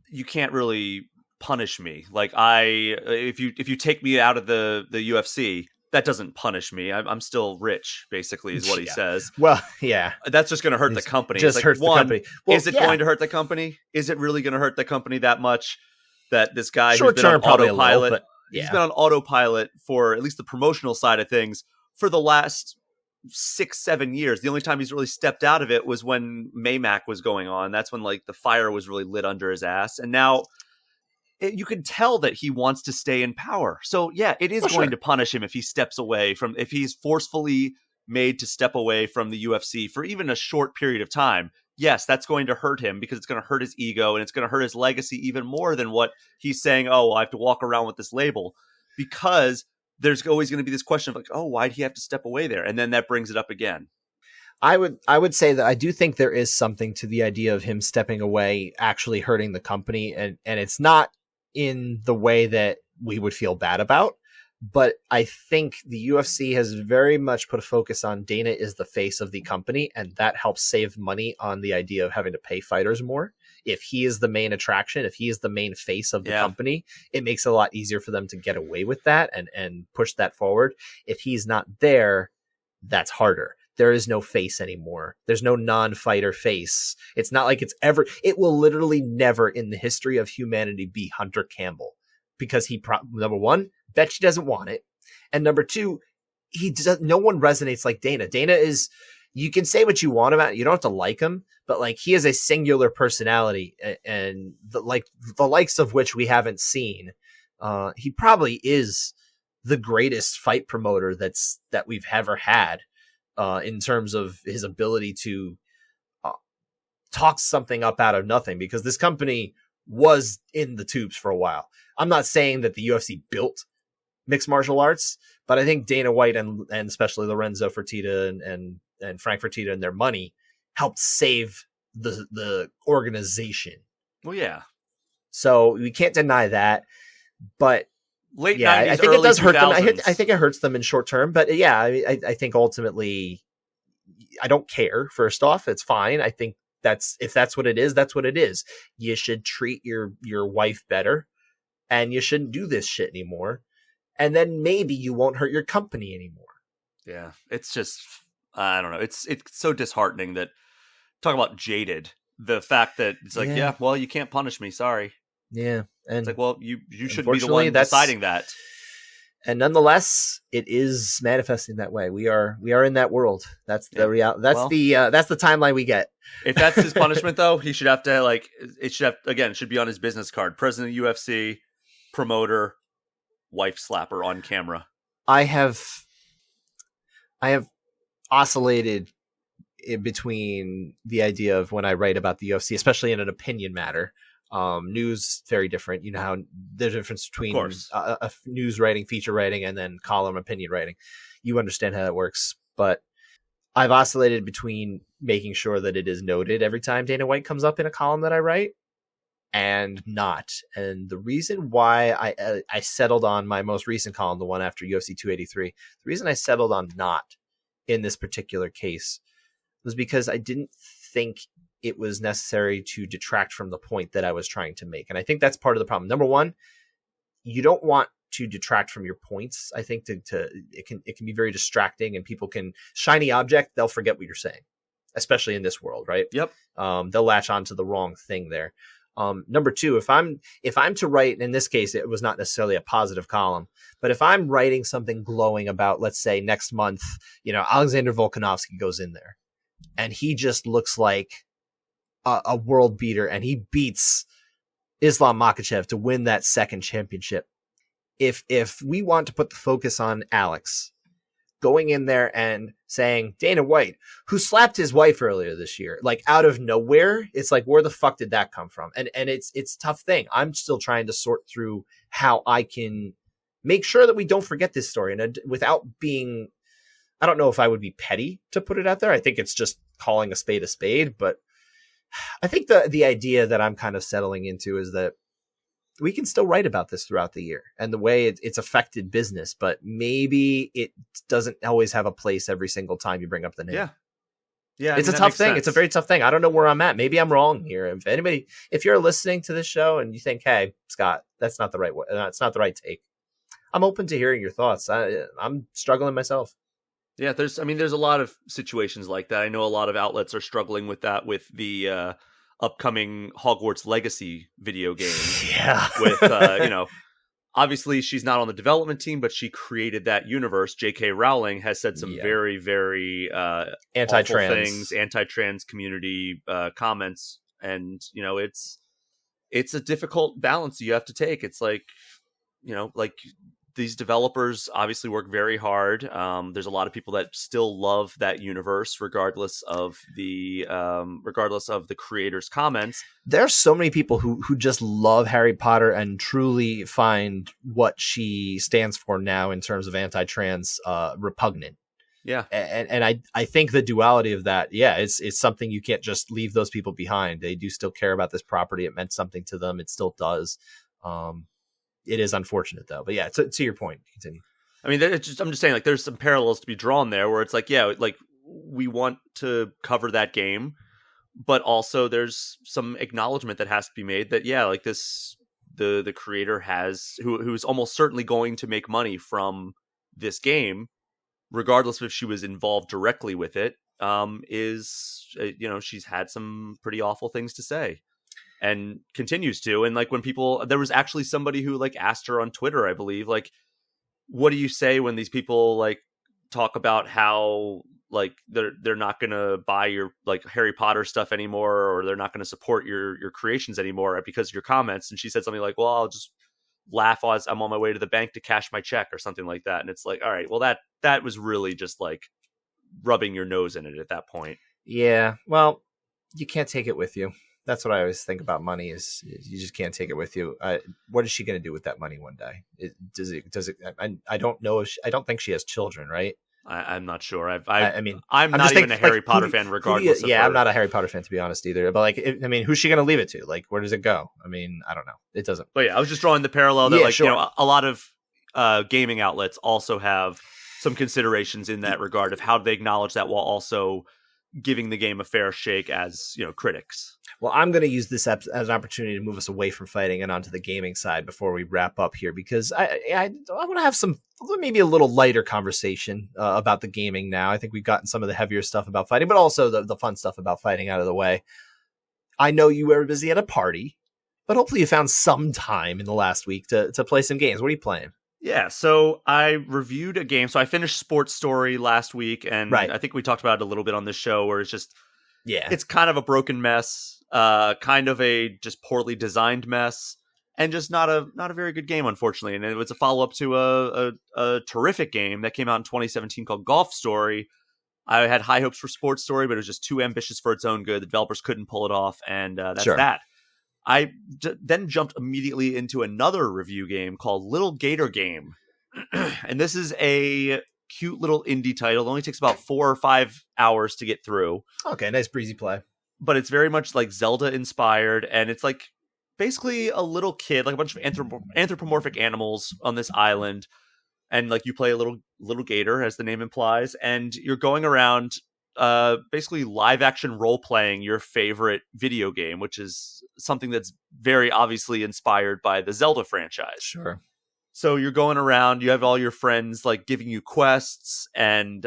you can't really punish me. Like if you take me out of the UFC, that doesn't punish me. I'm still rich, basically, is what he says. Well, yeah. That's just going to hurt the company. Just hurts the company. Well, is it going to hurt the company? Is it really going to hurt the company that much that this guy who's been on autopilot, he's been on autopilot for at least the promotional side of things for the last 6-7 years. The only time he's really stepped out of it was when Maymac was going on. That's when like the fire was really lit under his ass. And now you can tell that he wants to stay in power. So yeah, it is going to punish him if he steps away if he's forcefully made to step away from the UFC for even a short period of time. Yes, that's going to hurt him because it's going to hurt his ego and it's going to hurt his legacy even more than what he's saying, oh, well, I have to walk around with this label, because there's always going to be this question of like, oh, why'd he have to step away there? And then that brings it up again. I would say that I do think there is something to the idea of him stepping away actually hurting the company. And it's not in the way that we would feel bad about. But I think the UFC has very much put a focus on Dana is the face of the company, and that helps save money on the idea of having to pay fighters more. If he is the main attraction, if he is the main face of the company, it makes it a lot easier for them to get away with that and push that forward. If he's not there, that's harder. There is no face anymore. There's no non-fighter face. It's not like it will literally never in the history of humanity be Hunter Campbell, because number one, bet she doesn't want it. And number two, no one resonates like Dana. Dana is, you can say what you want about it. You don't have to like him, but like he has a singular personality and the likes of which we haven't seen. He probably is the greatest fight promoter that we've ever had. In terms of his ability to talk something up out of nothing, because this company was in the tubes for a while. I'm not saying that the UFC built mixed martial arts, but I think Dana White and especially Lorenzo Fertitta and Frank Fertitta and their money helped save the organization. Well, yeah. So we can't deny that, but late 90s, I think early it does 2000s. hurt them. I think it hurts them in short term, but yeah, I think ultimately, I don't care. First off, it's fine. I think if that's what it is, that's what it is. You should treat your wife better, and you shouldn't do this shit anymore. And then maybe you won't hurt your company anymore. Yeah, it's just, I don't know. It's so disheartening that, talk about jaded. The fact that it's like, yeah, well, you can't punish me. Sorry. Yeah. And it's like, well, you should be the one deciding that. And nonetheless, it is manifesting that way. We are in that world. That's the reality. That's the timeline we get. If that's his punishment, though, he should have to it should be on his business card. President of UFC, promoter, wife slapper on camera. I have oscillated in between the idea of when I write about the UFC, especially in an opinion matter. News, very different. You know how there's a difference between a news writing, feature writing, and then column opinion writing. You understand how that works. But I've oscillated between making sure that it is noted every time Dana White comes up in a column that I write and not. And the reason why I settled on my most recent column, the one after UFC 283, the reason I settled on not in this particular case was because I didn't think it was necessary to detract from the point that I was trying to make. And I think that's part of the problem. Number one, you don't want to detract from your points. I think it can be very distracting, and people can shiny object. They'll forget what you're saying, especially in this world, right? Yep. They'll latch on to the wrong thing there. Number two, if I'm to write, in this case, it was not necessarily a positive column, but if I'm writing something glowing about, let's say next month, Alexander Volkanovski goes in there and he just looks like a world beater, and he beats Islam Makhachev to win that second championship. If we want to put the focus on Alex going in there and saying Dana White, who slapped his wife earlier this year, like out of nowhere, it's like, where the fuck did that come from? And it's a tough thing. I'm still trying to sort through how I can make sure that we don't forget this story, and without being, I don't know if I would be petty to put it out there. I think it's just calling a spade, but I think the idea that I'm kind of settling into is that we can still write about this throughout the year and the way it's affected business, but maybe it doesn't always have a place every single time you bring up the name. Yeah. Yeah. It's a tough thing. It's a very tough thing. I don't know where I'm at. Maybe I'm wrong here. If you're listening to this show and you think, hey, Scott, that's not the right way. That's not the right take. I'm open to hearing your thoughts. I'm struggling myself. Yeah, there's a lot of situations like that. I know a lot of outlets are struggling with that with the upcoming Hogwarts Legacy video game. Yeah. With, obviously she's not on the development team, but she created that universe. J.K. Rowling has said some very, very anti-trans community comments. And, it's a difficult balance you have to take. It's like, these developers obviously work very hard. There's a lot of people that still love that universe, regardless of the creator's comments. There are so many people who just love Harry Potter and truly find what she stands for now in terms of anti-trans repugnant. Yeah, and I think the duality of that, it's something you can't just leave those people behind. They do still care about this property. It meant something to them. It still does. It is unfortunate though, but yeah, to your point, continue. I mean, I'm just saying, like, there's some parallels to be drawn there where it's like, we want to cover that game, but also there's some acknowledgement that has to be made that, the creator who's almost certainly going to make money from this game, regardless of if she was involved directly with it, she's had some pretty awful things to say. And continues to. And like when there was actually somebody who asked her on Twitter, I believe, what do you say when these people talk about how they're not going to buy your Harry Potter stuff anymore, or they're not going to support your creations anymore because of your comments? And she said something like, well, I'll just laugh as I'm on my way to the bank to cash my check or something like that. And it's like, all right, well, that was really just rubbing your nose in it at that point. Yeah. Well, you can't take it with you. That's what I always think about money is you just can't take it with you. What is she going to do with that money one day? Does it? I don't know. I don't think she has children, right? I'm not sure. I'm not even a Harry Potter fan, regardless. I'm not a Harry Potter fan, to be honest, either. But who's she going to leave it to? Where does it go? I don't know. It doesn't. But yeah, I was just drawing the parallel that a lot of gaming outlets also have some considerations in that regard of how they acknowledge that while also giving the game a fair shake as critics. Well, I'm going to use this as an opportunity to move us away from fighting and onto the gaming side before we wrap up here, because I want to have some maybe a little lighter conversation about the gaming now. I think we've gotten some of the heavier stuff about fighting, but also the fun stuff about fighting out of the way. I know you were busy at a party, But hopefully you found some time in the last week to play some games. What are you playing? Yeah, so I reviewed a game. So I finished Sports Story last week, and I think we talked about it a little bit on this show, where it's kind of a broken mess, kind of a just poorly designed mess, and just not a very good game, unfortunately. And it was a follow-up to a terrific game that came out in 2017 called Golf Story. I had high hopes for Sports Story, but it was just too ambitious for its own good. The developers couldn't pull it off, and that's that. I then jumped immediately into another review game called Little Gator Game. And this is a cute little indie title. It only takes about 4 or 5 hours to get through. Okay, nice breezy play. But it's very much like Zelda inspired. And it's like basically a little kid, like a bunch of anthropomorphic animals on this island. And like you play a little gator, as the name implies. And you're going around basically live action role playing your favorite video game, which is something that's very obviously inspired by the Zelda franchise. Sure. So you're going around, you have all your friends like giving you quests, and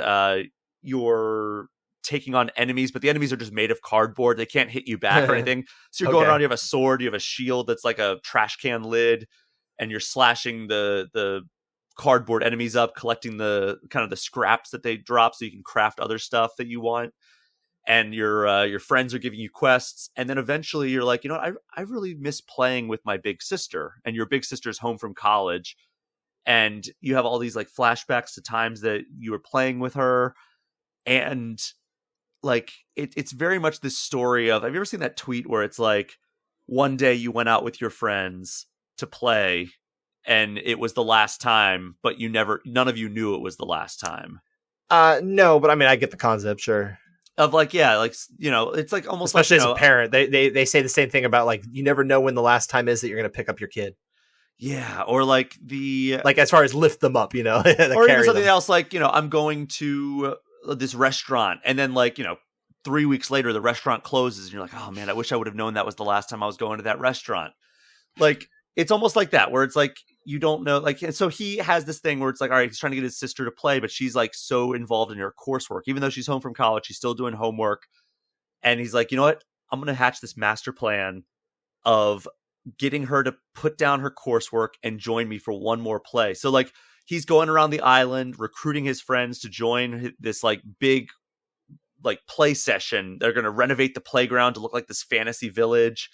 you're taking on enemies, but the enemies are just made of cardboard. They can't hit you back or anything. So you're going around, you have a sword, you have a shield that's like a trash can lid, and you're slashing the cardboard enemies up, collecting the kind of the scraps that they drop so you can craft other stuff that you want. And your friends are giving you quests, and then eventually you're like, you know what, I really miss playing with my big sister. And your big sister's home from college, and you have all these like flashbacks to times that you were playing with her. And like it's very much this story of, have you ever seen that tweet where it's like, one day you went out with your friends to play and it was the last time, but none of you knew it was the last time? No, but I mean, I get the concept, sure. Of like, yeah, like, you know, it's like almost especially like, as a parent, they say the same thing about like, you never know when the last time is that you're going to pick up your kid. Yeah. Or like as far as lift them up, you know, or even something else like, you know, I'm going to this restaurant, and then like, you know, 3 weeks later, the restaurant closes and you're like, oh man, I wish I would have known that was the last time I was going to that restaurant. Like, it's almost like that, where it's like, you don't know, like, and so he has this thing where it's like, all right, he's trying to get his sister to play, but she's like so involved in her coursework, even though she's home from college, she's still doing homework. And he's like, you know what, I'm going to hatch this master plan of getting her to put down her coursework and join me for one more play. So like, he's going around the island, recruiting his friends to join this like big like play session. They're going to renovate the playground to look like this fantasy village.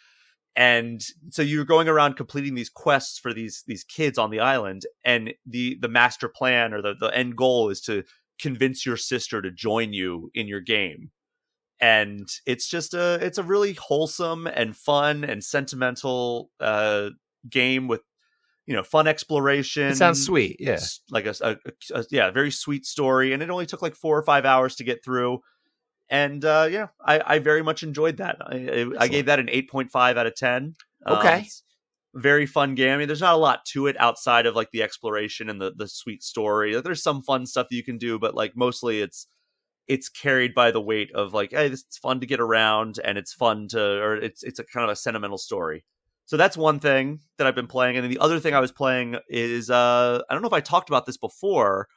And so you're going around completing these quests for these kids on the island, and the master plan or the end goal is to convince your sister to join you in your game. And it's just it's a really wholesome and fun and sentimental game with, you know, fun exploration. It sounds sweet, yeah. Like a very sweet story, and it only took like 4 or 5 hours to get through. And I very much enjoyed that. I gave that an 8.5 out of 10. Okay. Very fun game. I mean, there's not a lot to it outside of like the exploration and the sweet story. There's some fun stuff that you can do, but like mostly it's carried by the weight of like, hey, it's fun to get around, and it's fun or it's a kind of a sentimental story. So that's one thing that I've been playing. And then the other thing I was playing is I don't know if I talked about this before,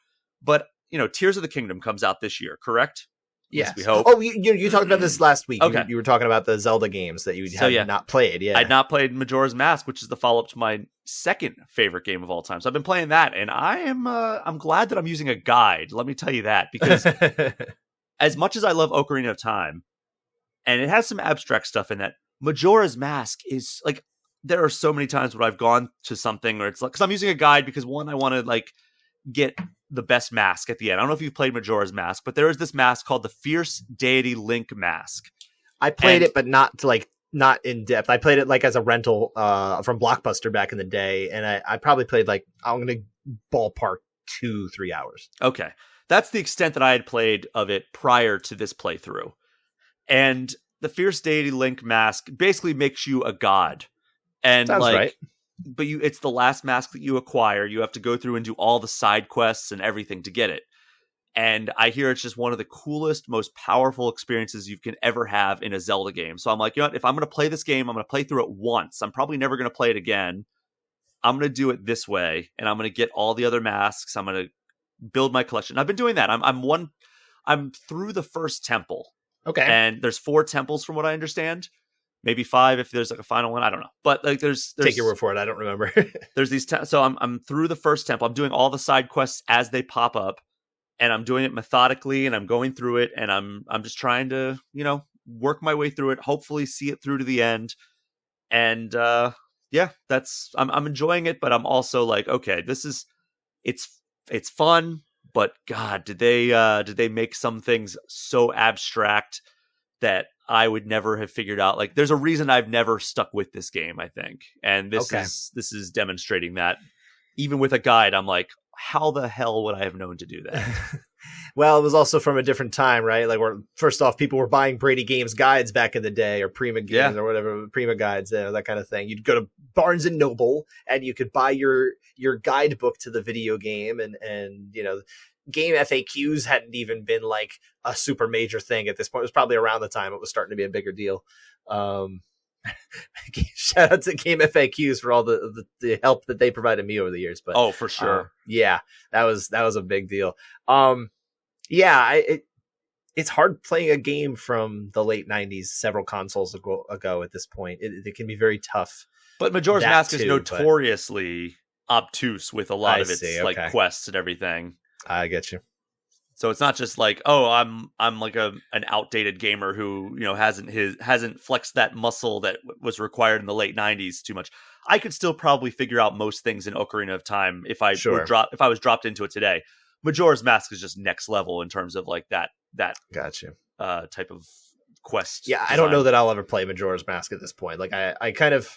but you know, Tears of the Kingdom comes out this year, correct? Yes. We hope. Oh, you talked about this last week. Okay. You were talking about the Zelda games that you had not played. Yeah. I'd not played Majora's Mask, which is the follow-up to my second favorite game of all time. So I've been playing that, and I'm glad that I'm using a guide. Let me tell you that, because as much as I love Ocarina of Time, and it has some abstract stuff in that, Majora's Mask is like, there are so many times when I've gone to something where it's like, because I'm using a guide because one, I want to like get the best mask at the end. I don't know if you've played Majora's Mask, but there is this mask called the Fierce Deity Link Mask. I played it, but not in depth. I played it like as a rental from Blockbuster back in the day, and I probably played like, I'm going to ballpark 2-3 hours. Okay. That's the extent that I had played of it prior to this playthrough. And the Fierce Deity Link Mask basically makes you a god. And sounds like, right. But it's the last mask that you acquire. You have to go through and do all the side quests and everything to get it. And I hear it's just one of the coolest, most powerful experiences you can ever have in a Zelda game. So I'm like, you know what? If I'm going to play this game, I'm going to play through it once. I'm probably never going to play it again. I'm going to do it this way, and I'm going to get all the other masks. I'm going to build my collection. I've been doing that. I'm through the first temple. Okay. And there's 4 temples from what I understand. maybe 5 if there's like a final one. I don't know, but like there's take your word for it. I don't remember. There's these. So I'm through the first temple. I'm doing all the side quests as they pop up, and I'm doing it methodically, and I'm going through it, and I'm just trying to work my way through it. Hopefully, see it through to the end, and yeah, I'm enjoying it, but I'm also like, okay, it's fun, but God, did they make some things so abstract that I would never have figured out. Like, there's a reason I've never stuck with this game, I think. And this is demonstrating that. Even with a guide, I'm like, how the hell would I have known to do that? Well, it was also from a different time, right? Like, first off, people were buying Brady Games guides back in the day, or Prima Games or whatever, Prima guides, that kind of thing. You'd go to Barnes and Noble and you could buy your guidebook to the video game, and game FAQs hadn't even been like a super major thing at this point. It was probably around the time it was starting to be a bigger deal. Shout out to Game FAQs for all the help that they provided me over the years. But for sure, yeah, that was a big deal. It's hard playing a game from the late 90s, several consoles ago at this point. It can be very tough. But Majora's Mask is notoriously obtuse with a lot of its like quests and everything. I get you. So it's not just like, I'm like an outdated gamer who hasn't flexed that muscle that was required in the late 90s too much. I could still probably figure out most things in Ocarina of Time if I was dropped into it today. Majora's Mask is just next level in terms of like that gotcha type of quest. Yeah, design. I don't know that I'll ever play Majora's Mask at this point. Like I kind of.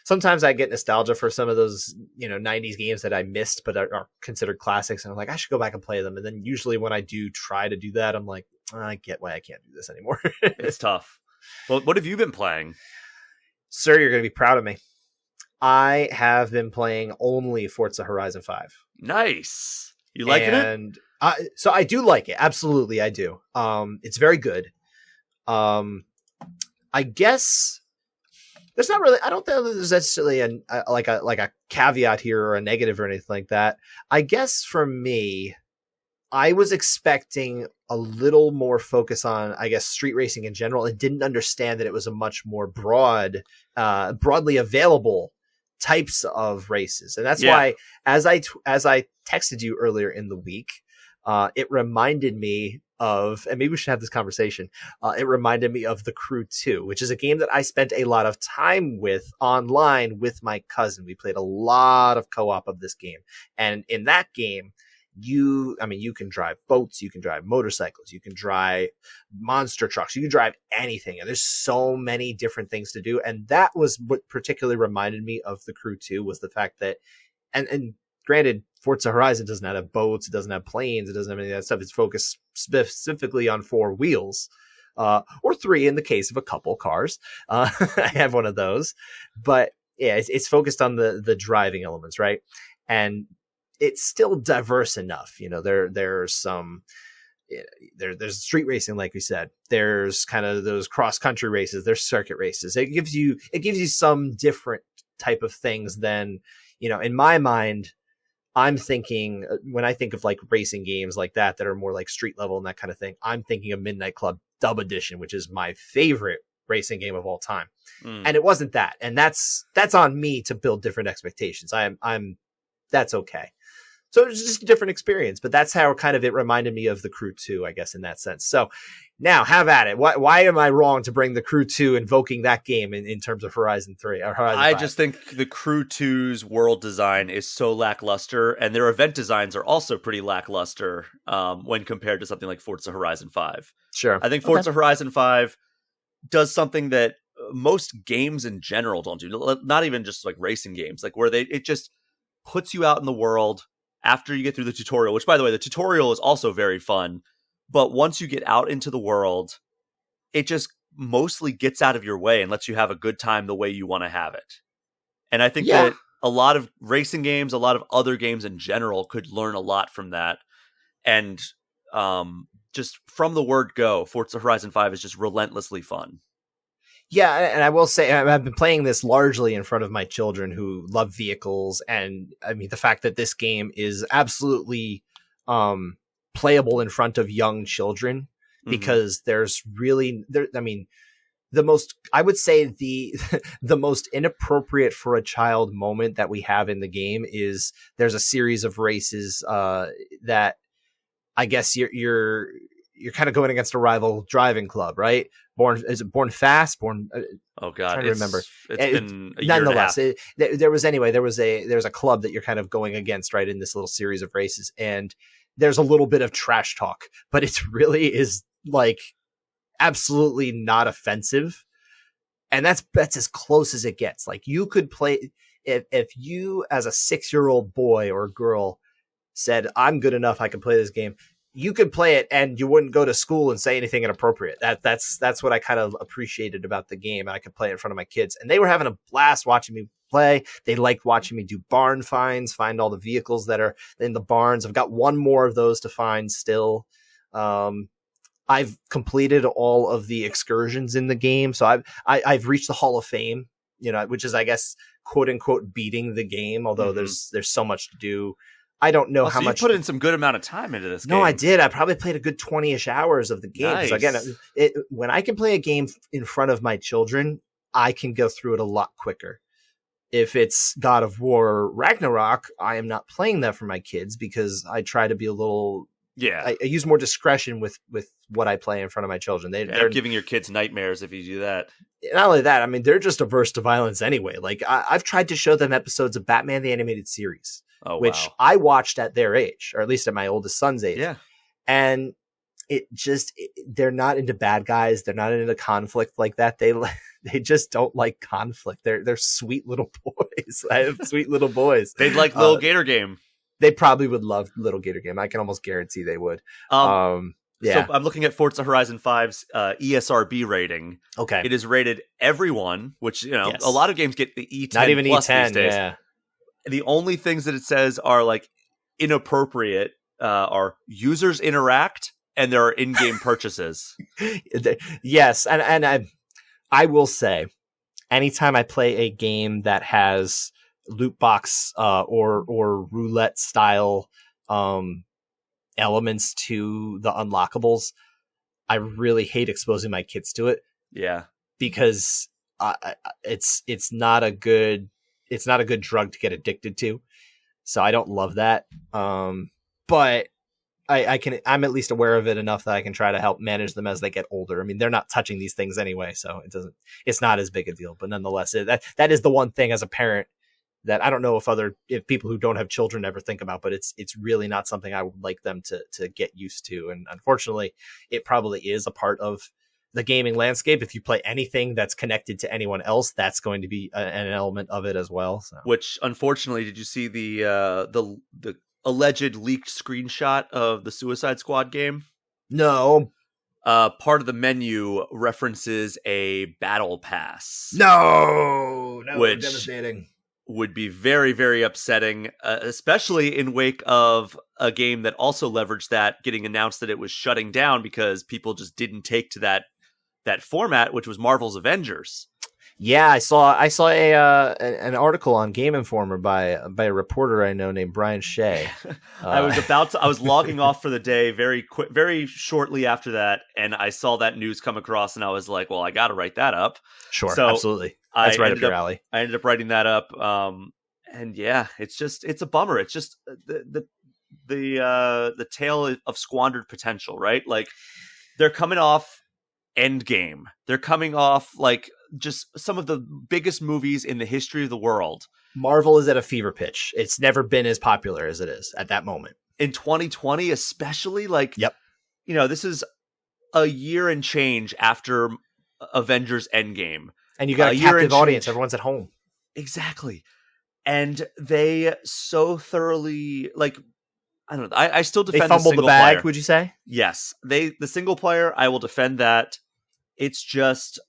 Sometimes I get nostalgia for some of those, 90s games that I missed, but are considered classics. And I'm like, I should go back and play them. And then usually when I do try to do that, I'm like, I get why I can't do this anymore. It's tough. Well, what have you been playing? Sir, you're going to be proud of me. I have been playing only Forza Horizon 5. Nice. You liking it? So I do like it. Absolutely, I do. It's very good. I guess... There's not really. I don't think there's necessarily a caveat here or a negative or anything like that. I guess for me, I was expecting a little more focus on, I guess, street racing in general, and didn't understand that it was a much more broadly available types of races, and that's why as I texted you earlier in the week, it reminded me of, and maybe we should have this conversation. It reminded me of The Crew 2, which is a game that I spent a lot of time with online with my cousin. We played a lot of co-op of this game. And in that game, you can drive boats, you can drive motorcycles, you can drive monster trucks, you can drive anything. And there's so many different things to do. And that was what particularly reminded me of The Crew 2, was the fact that, and granted, Forza Horizon doesn't have boats, it doesn't have planes, it doesn't have any of that stuff. It's focused specifically on 4 wheels, or 3 in the case of a couple cars. I have one of those, but yeah, it's focused on the driving elements, right? And it's still diverse enough. There's some, there's street racing, like we said. There's kind of those cross country races. There's circuit races. It gives you some different type of things than, in my mind. I'm thinking, when I think of like racing games like that are more like street level and that kind of thing, I'm thinking of Midnight Club Dub Edition, which is my favorite racing game of all time. And it wasn't that. And that's on me to build different expectations. That's okay. So it was just a different experience, but that's how kind of it reminded me of The Crew 2, I guess, in that sense. So now have at it. Why am I wrong to bring The Crew 2 invoking that game in terms of Horizon 3 or Horizon 5? I just think The Crew 2's world design is so lackluster, and their event designs are also pretty lackluster when compared to something like Forza Horizon 5. Sure. I think Forza Horizon 5 does something that most games in general don't do, not even just like racing games, like where it just puts you out in the world after you get through the tutorial, which, by the way, the tutorial is also very fun. But once you get out into the world, it just mostly gets out of your way and lets you have a good time the way you want to have it. And I think that a lot of racing games, a lot of other games in general could learn a lot from that. And just from the word go, Forza Horizon 5 is just relentlessly fun. Yeah, and I will say I've been playing this largely in front of my children who love vehicles, and I mean the fact that this game is absolutely playable in front of young children, because there's really I would say the most inappropriate for a child moment that we have in the game is there's a series of races that I guess you're kind of going against a rival driving club, right? Born Fast? Oh God, trying to remember. It's been a year nonetheless, and a half. there was a club that you're kind of going against, right, in this little series of races, and there's a little bit of trash talk, but it really is like absolutely not offensive, and that's as close as it gets. Like, you could play if you as a 6-year-old boy or girl said, I'm good enough, I can play this game, you could play it and you wouldn't go to school and say anything inappropriate. That's what I kind of appreciated about the game. I could play it in front of my kids, and they were having a blast watching me play. They liked watching me do barn finds, find all the vehicles that are in the barns. I've got one more of those to find still. I've completed all of the excursions in the game, so I've reached the Hall of Fame, which is, I guess, quote unquote, beating the game. Although there's so much to do. I don't know how much. You put in some good amount of time into this game. No, I did. I probably played a good 20-ish hours of the game. Nice. Again, when I can play a game in front of my children, I can go through it a lot quicker. If it's God of War Ragnarok, I am not playing that for my kids because I try to be a little. Yeah, I use more discretion with what I play in front of my children. They're giving your kids nightmares if you do that. Not only that, I mean, they're just averse to violence anyway. Like, I've tried to show them episodes of Batman the Animated Series. Oh, which wow. I watched at their age, or at least at my oldest son's age. Yeah. And they're not into bad guys. They're not into conflict like that. They just don't like conflict. They're sweet little boys. I have sweet little boys. They'd like Little Gator Game. They probably would love Little Gator Game. I can almost guarantee they would. Yeah. So I'm looking at Forza Horizon 5's ESRB rating. Okay. It is rated everyone, which, Yes. a lot of games get the E10 not even plus E10, these days. yeah. The only things that it says are like inappropriate are users interact and there are in-game purchases. Yes, and I will say, anytime I play a game that has loot box or roulette style elements to the unlockables, I really hate exposing my kids to it. Yeah, because it's not a good drug to get addicted to. So I don't love that. But I'm at least aware of it enough that I can try to help manage them as they get older. I mean, they're not touching these things anyway, so it's not as big a deal, but nonetheless, that is the one thing as a parent that I don't know if people who don't have children ever think about, but it's really not something I would like them to get used to. And unfortunately, it probably is a part of the gaming landscape. If you play anything that's connected to anyone else, that's going to be an element of it as well. So. Which, unfortunately, did you see the alleged leaked screenshot of the Suicide Squad game? No. Part of the menu references a battle pass. No, which devastating. Would be very, very upsetting, especially in wake of a game that also leveraged that, getting announced that it was shutting down because people just didn't take to that format, which was Marvel's Avengers. Yeah, I saw an article on Game Informer by a reporter I know named Brian Shea. I was logging off for the day very shortly after that, and I saw that news come across, and I was like, well, I got to write that up. Sure, so absolutely. That's right up your alley. I ended up writing that up, and yeah, it's a bummer. It's just the tale of squandered potential, right? Like, they're coming off Endgame. They're coming off like just some of the biggest movies in the history of the world. Marvel is at a fever pitch. It's never been as popular as it is at that moment. In 2020, especially, like, yep. This is a year and change after Avengers Endgame. And you got a captive audience. Everyone's at home. Exactly. And they so thoroughly, like, I don't know. I still defend they fumbled the bag, player. Would you say? Yes. The single player, I will defend that. It's just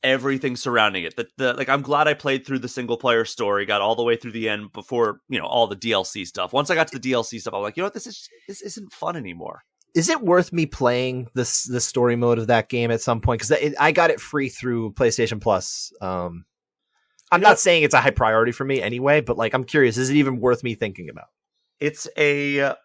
everything surrounding it. Like, I'm glad I played through the single player story, got all the way through the end before, all the DLC stuff. Once I got to the DLC stuff, I'm like, you know what? This isn't fun anymore. Is it worth me playing the story mode of that game at some point? Because I got it free through PlayStation Plus. I'm not saying it's a high priority for me anyway, but like, I'm curious, is it even worth me thinking about? It's a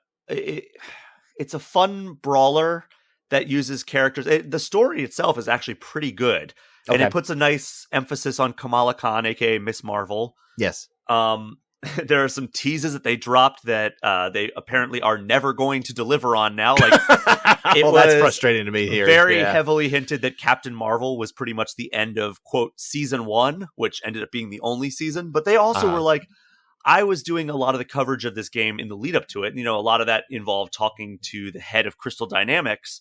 fun brawler that uses characters. The story itself is actually pretty good. And it puts a nice emphasis on Kamala Khan, aka Miss Marvel. Yes. There are some teases that they dropped that they apparently are never going to deliver on now. Like, that's frustrating to me here. Very heavily hinted that Captain Marvel was pretty much the end of, quote, season 1, which ended up being the only season. But they also were like, I was doing a lot of the coverage of this game in the lead up to it. And, a lot of that involved talking to the head of Crystal Dynamics,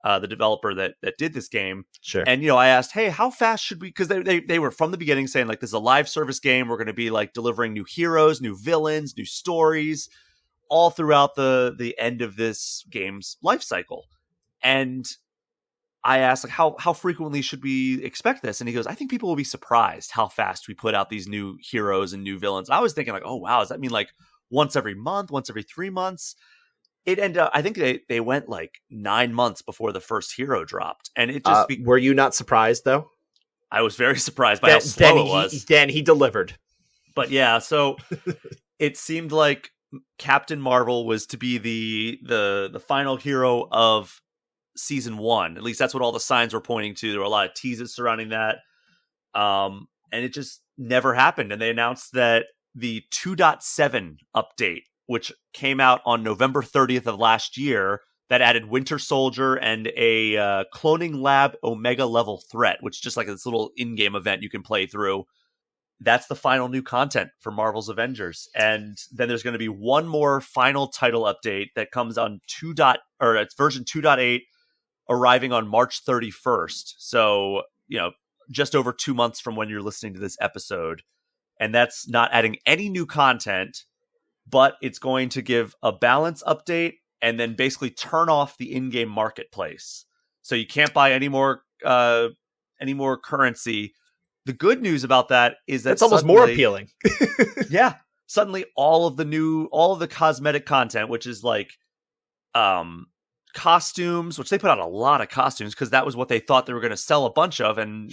the developer that did this game. Sure. And, I asked, hey, how fast should we, because they were from the beginning saying, like, this is a live service game. We're going to be like delivering new heroes, new villains, new stories, all throughout the end of this game's life cycle. And I asked, like, how frequently should we expect this? And he goes, I think people will be surprised how fast we put out these new heroes and new villains. I was thinking, like, oh, wow, does that mean like once every month, once every 3 months? It ended up, I think they went like 9 months before the first hero dropped. And it just... were you not surprised, though? I was very surprised by how slow it was. Then he delivered. But yeah, so it seemed like Captain Marvel was to be the final hero of season 1. At least that's what all the signs were pointing to. There were a lot of teases surrounding that. And it just never happened. And they announced that the 2.7 update, which came out on November 30th of last year, that added Winter Soldier and a Cloning Lab Omega level threat, which is just like this little in-game event you can play through. That's the final new content for Marvel's Avengers. And then there's going to be one more final title update that comes on it's version 2.8, arriving on March 31st. So, just over 2 months from when you're listening to this episode. And that's not adding any new content, but it's going to give a balance update and then basically turn off the in-game marketplace. So you can't buy any more currency. The good news about that is that it's almost more appealing. Yeah. Suddenly all of the cosmetic content, which is like costumes, which they put out a lot of costumes because that was what they thought they were going to sell a bunch of. And,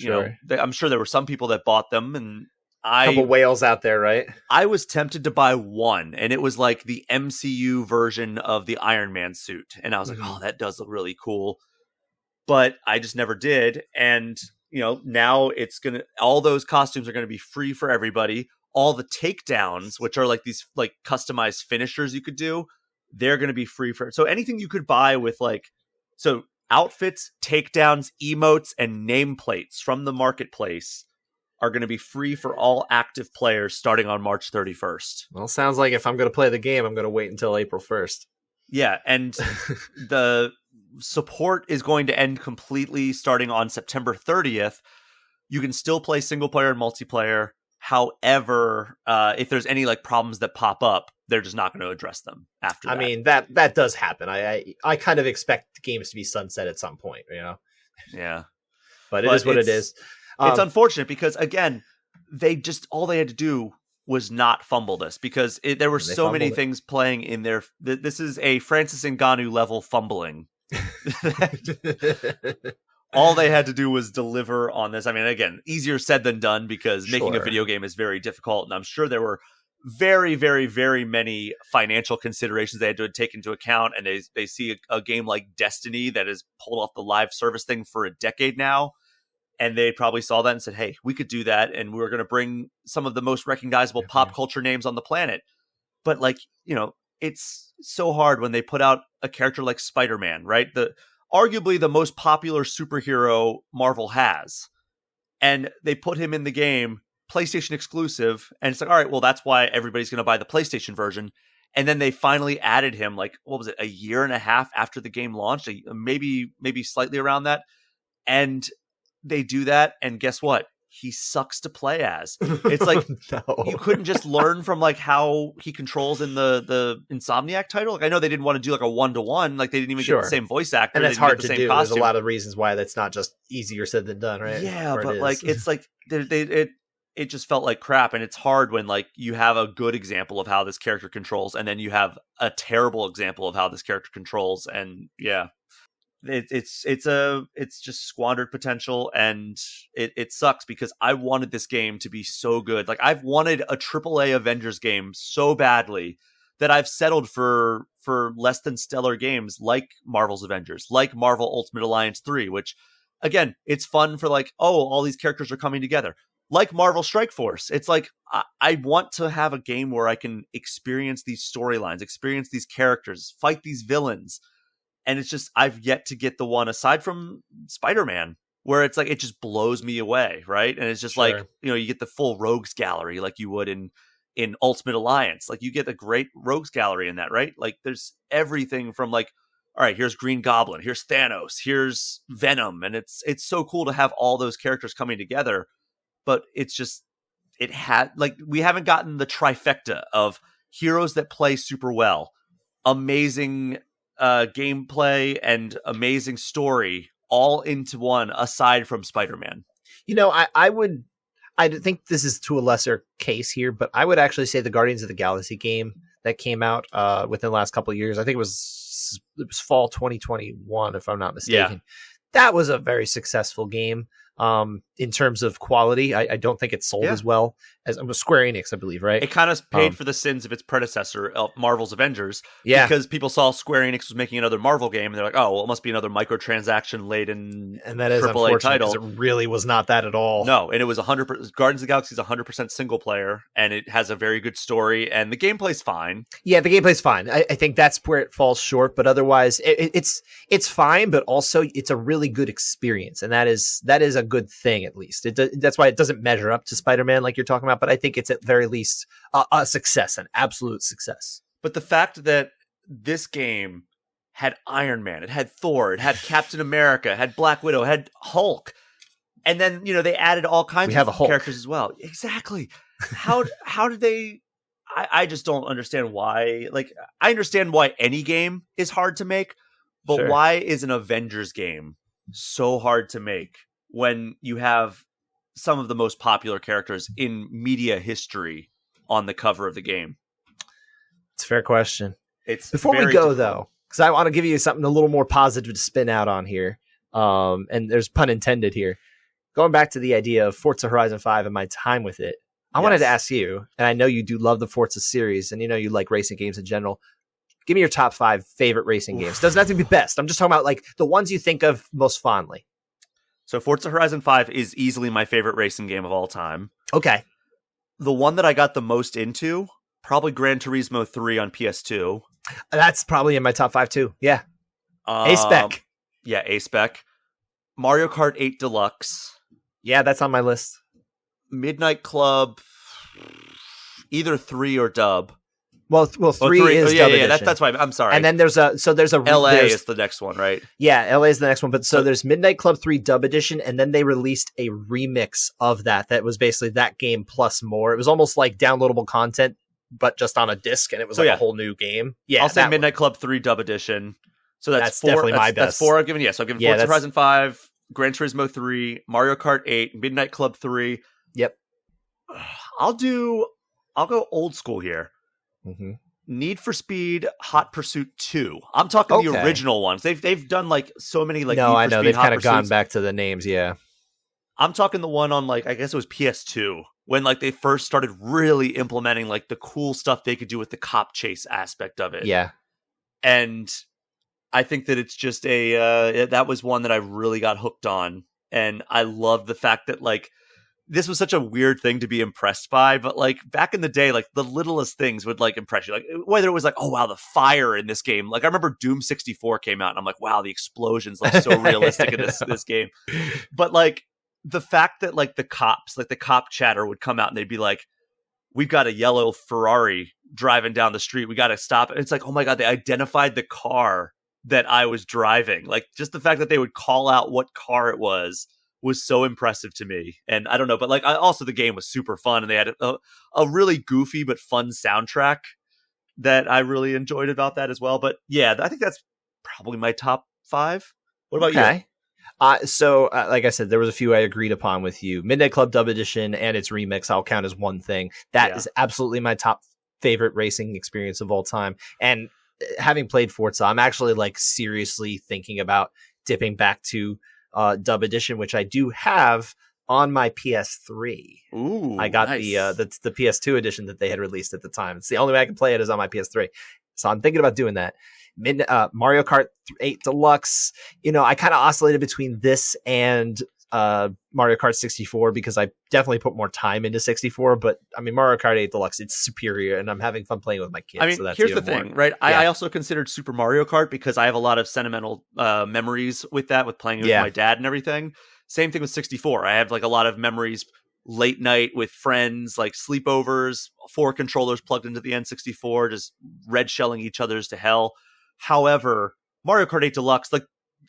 I'm sure there were some people that bought them, and a couple whales out there, right? I was tempted to buy one, and it was like the MCU version of the Iron Man suit. And I was like, oh, that does look really cool. But I just never did. And, now all those costumes are going to be free for everybody. All the takedowns, which are like these like customized finishers you could do, they're going to be free so anything you could buy with outfits, takedowns, emotes, and nameplates from the marketplace are going to be free for all active players starting on March 31st. Well, sounds like if I'm going to play the game, I'm going to wait until April 1st. Yeah, and the support is going to end completely starting on September 30th. You can still play single player and multiplayer. However, if there's any problems that pop up, they're just not going to address them after that. I mean, that does happen. I kind of expect games to be sunset at some point, Yeah. But it is what it is. It's unfortunate because, again, all they had to do was not fumble this because there were so many things playing in there. This is a Francis Ngannou level fumbling. All they had to do was deliver on this. I mean, again, easier said than done because making a video game is very difficult. And I'm sure there were very, very, very many financial considerations they had to take into account. And they see a game like Destiny that has pulled off the live service thing for a decade now. And they probably saw that and said, hey, we could do that. And we're going to bring some of the most recognizable pop culture names on the planet. But it's so hard when they put out a character like Spider-Man, right? Arguably the most popular superhero Marvel has. And they put him in the game, PlayStation exclusive. And it's like, all right, well, that's why everybody's going to buy the PlayStation version. And then they finally added him, what was it, a year and a half after the game launched? Maybe slightly around that. And they do that, and guess what? He sucks to play as. It's like you couldn't just learn from how he controls in the Insomniac title. I know they didn't want to do a 1-to-1, they didn't even get the same voice actor, and it's hard to do. There's a lot of reasons why that's not just easier said than done, right? Yeah, but it just felt like crap, and it's hard when you have a good example of how this character controls, and then you have a terrible example of how this character controls, and yeah. It's just squandered potential, and it sucks because I wanted this game to be so good. I've wanted a AAA Avengers game so badly that I've settled for less than stellar games like Marvel's Avengers, like Marvel Ultimate Alliance 3, which again, it's fun for like, oh, all these characters are coming together. Like Marvel Strike Force. It's like, I want to have a game where I can experience these storylines, experience these characters, fight these villains. And it's just, I've yet to get the one aside from Spider-Man where it's like, it just blows me away. Right. And it's just like, you get the full rogues gallery like you would in Ultimate Alliance. Like you get a great rogues gallery in that, right? Like there's everything from like, all right, here's Green Goblin, here's Thanos, here's Venom. And it's so cool to have all those characters coming together. But it's just, we haven't gotten the trifecta of heroes that play super well, amazing gameplay and amazing story all into one aside from Spider-Man. I think this is to a lesser case here, but I would actually say the Guardians of the Galaxy game that came out within the last couple of years. I think it was fall 2021, if I'm not mistaken. Yeah. That was a very successful game. In terms of quality, I don't think it sold as well as Square Enix, I believe, right? It kind of paid for the sins of its predecessor, Marvel's Avengers, because people saw Square Enix was making another Marvel game, and they're like, oh, well, it must be another microtransaction-laden and that is AAA title. It really was not that at all. No, and it was 100%. Guardians of the Galaxy is 100% single player, and it has a very good story, and the gameplay's fine. Yeah, the gameplay's fine. I think that's where it falls short, but otherwise, it's fine, but also it's a really good experience, and that is a good thing, at least. That's why it doesn't measure up to Spider-Man like you're talking about, but I think it's at very least a success, an absolute success. But the fact that this game had Iron Man, it had Thor, it had Captain America, it had Black Widow, it had Hulk, and then they added all kinds of characters as well. Exactly. How did they? I just don't understand why. Like, I understand why any game is hard to make, but why is an Avengers game so hard to make when you have some of the most popular characters in media history on the cover of the game? It's a fair question. Before we go, though, because I want to give you something a little more positive to spin out on here, and there's pun intended here. Going back to the idea of Forza Horizon 5 and my time with it, I wanted to ask you, and I know you do love the Forza series, and you like racing games in general. Give me your top 5 favorite racing games. Doesn't have to be best. I'm just talking about like the ones you think of most fondly. So Forza Horizon 5 is easily my favorite racing game of all time. Okay. The one that I got the most into, probably Gran Turismo 3 on PS2. That's probably in my top 5 too. Yeah. A-Spec. Yeah, A-Spec. Mario Kart 8 Deluxe. Yeah, that's on my list. Midnight Club, either 3 or Dub. Well, 3 is Dub edition. That's why I'm sorry. And then there's LA is the next one, right? Yeah, LA is the next one. But so there's Midnight Club 3 Dub edition, and then they released a remix of that was basically that game plus more. It was almost like downloadable content, but just on a disc, and it was a whole new game. Yeah, I'll say Midnight Club 3 Dub edition. So that's 4, definitely my best. That's 4 I've given. Yeah, so I've given Forza Horizon 5, Gran Turismo 3, Mario Kart 8, Midnight Club 3. Yep. I'll go old school here. Mm-hmm. Need for Speed Hot Pursuit 2. I'm talking the original ones. They've done like so many like No, Need I for know Speed, they've kind of Pursuits. gone back to the names, yeah. I'm talking the one on like I guess it was PS2 when like they first started really implementing like the cool stuff they could do with the cop chase aspect of it. Yeah. And I think that it's just that was one that I really got hooked on, and I love the fact that like this was such a weird thing to be impressed by, but like back in the day, like the littlest things would like impress you. Like whether it was like, oh wow, the fire in this game. Like I remember Doom 64 came out and I'm like, wow, the explosions like so realistic in this game. But like the fact that like the cops, like the cop chatter would come out and they'd be like, we've got a yellow Ferrari driving down the street. We got to stop it. And it's like, oh my God, they identified the car that I was driving. Like just the fact that they would call out what car it was so impressive to me. And I don't know, but like also the game was super fun, and they had a really goofy but fun soundtrack that I really enjoyed about that as well. But yeah, I think that's probably my top 5. What about you? So like I said, there was a few I agreed upon with you. Midnight Club Dub Edition and its remix I'll count as one thing. That is absolutely my top favorite racing experience of all time. And having played Forza, I'm actually like seriously thinking about dipping back to Dub Edition, which I do have on my PS3. Ooh, I got nice. the PS2 edition that they had released at the time. It's the only way I can play it is on my PS3. So I'm thinking about doing that. Mario Kart 8 Deluxe. I kind of oscillated between this and Mario Kart 64 because I definitely put more time into 64. But I mean, Mario Kart 8 Deluxe, it's superior, and I'm having fun playing with my kids. I mean, so that's here's the thing, right? Yeah. I also considered Super Mario Kart because I have a lot of sentimental memories with that, with playing with my dad and everything. Same thing with 64. I have like a lot of memories late night with friends, like sleepovers, 4 controllers plugged into the N64, just red shelling each other's to hell. However, Mario Kart 8 Deluxe, like,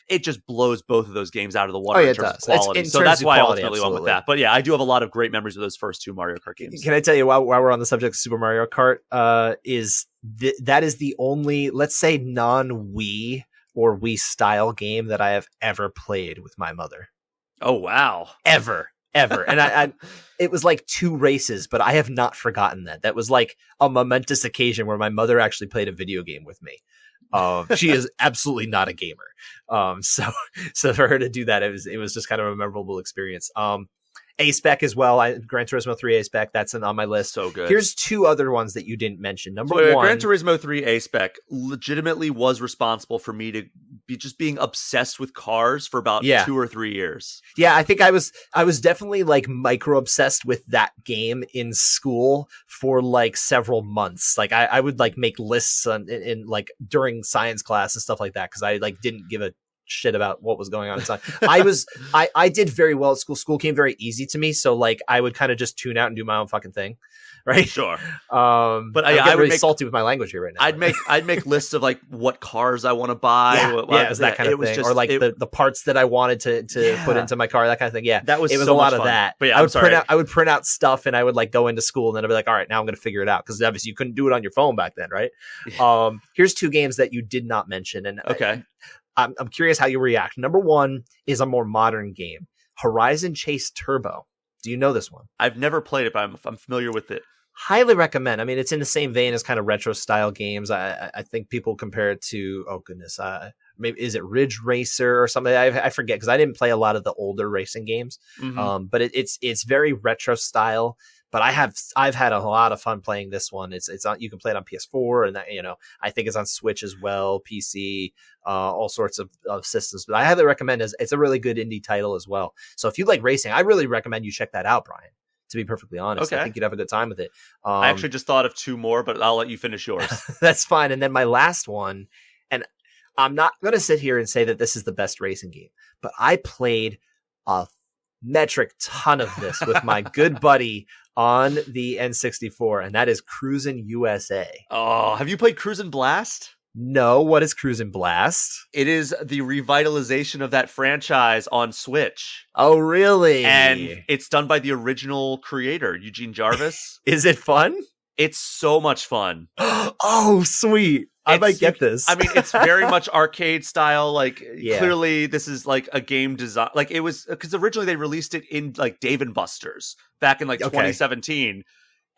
it just blows both of those games out of the water in terms of quality. So that's why I ultimately went with that. But yeah, I do have a lot of great memories of those first 2 Mario Kart games. Can I tell you, while we're on the subject of Super Mario Kart, that is the only, let's say, non-Wii or Wii style game that I have ever played with my mother. Oh, wow. Ever. And I it was like 2 races, but I have not forgotten that. That was like a momentous occasion where my mother actually played a video game with me. She is absolutely not a gamer. So for her to do that, it was just kind of a memorable experience. A-Spec as well. Gran Turismo 3 A-Spec, that's on my list. So good. Here's 2 other ones that you didn't mention. Number 1. Gran Turismo 3 A-Spec legitimately was responsible for me to be just being obsessed with cars for about 2 or 3 years. Yeah, I think I was definitely like micro obsessed with that game in school for like several months. Like I would like make lists in like during science class and stuff like that because I like didn't give a shit about what was going on inside. I did very well at school. School came very easy to me, so like I would kind of just tune out and do my own fucking thing, right? Sure. But I would really salty with my language here right now. I'd make lists of like what cars I want to buy. It was that kind of thing, or like the parts that I wanted to put into my car, that kind of thing. Yeah, that was it was so a lot much of fun. that. But yeah, I would print out stuff, and I would like go into school, and then I'd be like, all right, now I'm going to figure it out because obviously you couldn't do it on your phone back then, right? Here's 2 games that you did not mention, and okay. I'm curious how you react. Number 1 is a more modern game, Horizon Chase Turbo. Do you know this one? I've never played it, but I'm familiar with it. Highly recommend. I mean, it's in the same vein as kind of retro style games. I think people compare it to, oh goodness, maybe is it Ridge Racer or something? I forget because I didn't play a lot of the older racing games. Mm-hmm. But it's very retro style. But I've had a lot of fun playing this one. It's on, you can play it on PS4 and that, I think it's on Switch as well, PC, all sorts of systems. But I highly recommend it. It's a really good indie title as well. So if you like racing, I really recommend you check that out, Brian. To be perfectly honest, I think you'd have a good time with it. I actually just thought of 2 more, but I'll let you finish yours. That's fine. And then my last one, and I'm not going to sit here and say that this is the best racing game, but I played a metric ton of this with my good buddy on the N64, and that is Cruisin' USA. Oh, have you played Cruisin' Blast? No, what is Cruisin' Blast? It is the revitalization of that franchise on Switch. Oh, really? And it's done by the original creator, Eugene Jarvis. Is it fun? It's so much fun. Oh, sweet. I might get this. I mean, it's very much arcade style. Like, clearly this is like a game design. Like, it was, because originally they released it in like Dave & Buster's back in like 2017.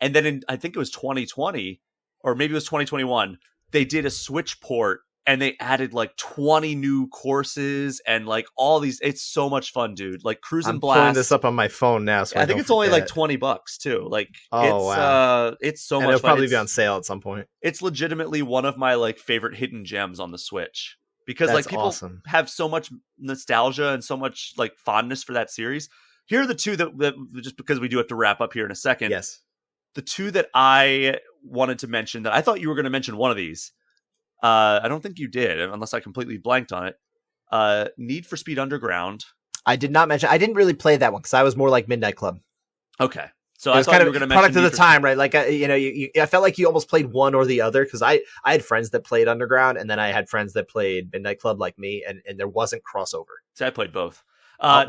And then I think it was 2020, or maybe it was 2021, they did a Switch port and they added like 20 new courses and like all these. It's so much fun, dude. Like Cruisin' Blast. I'm pulling this up on my phone now. So I think it's only like $20 too. Like, wow. It's so and much it'll fun. Probably be on sale at some point. It's legitimately one of my like favorite hidden gems on the Switch because like people have so much nostalgia and so much like fondness for that series. Here are the 2 that just because we do have to wrap up here in a second. Yes. The 2 that I wanted to mention that I thought you were going to mention one of these. I don't think you did, unless I completely blanked on it. Need for Speed Underground. I did not mention. I didn't really play that one because I was more like Midnight Club. Okay, so it was kind of you were product of the time, right? Like I felt like you almost played one or the other because I had friends that played Underground, and then I had friends that played Midnight Club like me, and there wasn't crossover. See, I played both.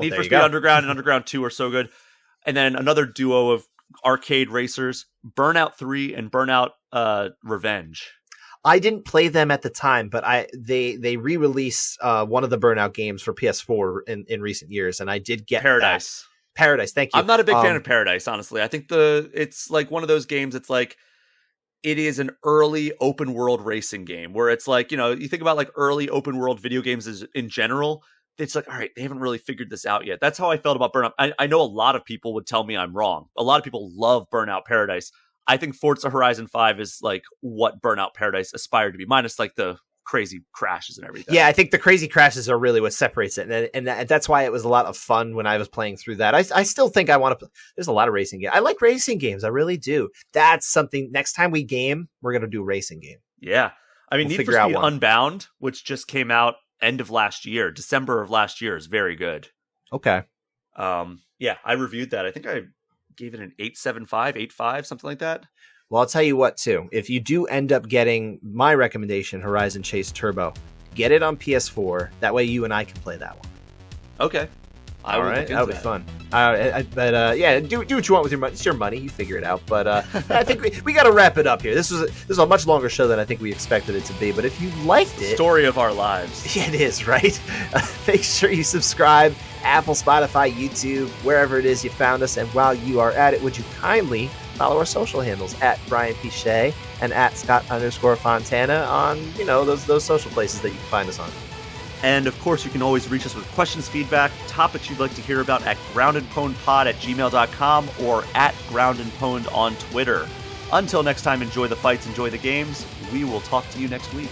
Need for Speed Underground and Underground 2 are so good, and then another duo of arcade racers, Burnout 3 and Burnout Revenge. I didn't play them at the time, but they re-released one of the Burnout games for PS4 in recent years, and I did get Paradise. Paradise, thank you. I'm not a big fan of Paradise, honestly. I think it's like one of those games. It's like it is an early open world racing game where it's like, you think about like early open world video games in general. It's like, all right, they haven't really figured this out yet. That's how I felt about Burnout. I know a lot of people would tell me I'm wrong. A lot of people love Burnout Paradise. I think Forza Horizon 5 is like what Burnout Paradise aspired to be, minus like the crazy crashes and everything. Yeah, I think the crazy crashes are really what separates it, and that's why it was a lot of fun when I was playing through that. I still think I want to. There's a lot of racing games. I like racing games. I really do. That's something. Next time we game, we're gonna do a racing game. Yeah, I mean, Need for Speed Unbound, which just came out end of last year, December of last year, is very good. Okay. Yeah, I reviewed that. I think I gave it an 8.75, 8.5, something like that. Well, I'll tell you what, too. If you do end up getting my recommendation, Horizon Chase Turbo, get it on PS4. That way you and I can play that one. Okay. All right, that'll be fun. Yeah, do what you want with your money. It's your money. You figure it out. But I think we got to wrap it up here. This is a much longer show than I think we expected it to be. But if you liked it... Story of our lives. Yeah, it is, right? Make sure you subscribe. Apple, Spotify, YouTube, wherever it is you found us. And while you are at it, would you kindly follow our social handles at Brian P. Shea and at Scott_Fontana on, those social places that you can find us on. And of course, you can always reach us with questions, feedback, topics you'd like to hear about at groundandpwnedpod@gmail.com or at groundandpwned on Twitter. Until next time, enjoy the fights, enjoy the games. We will talk to you next week.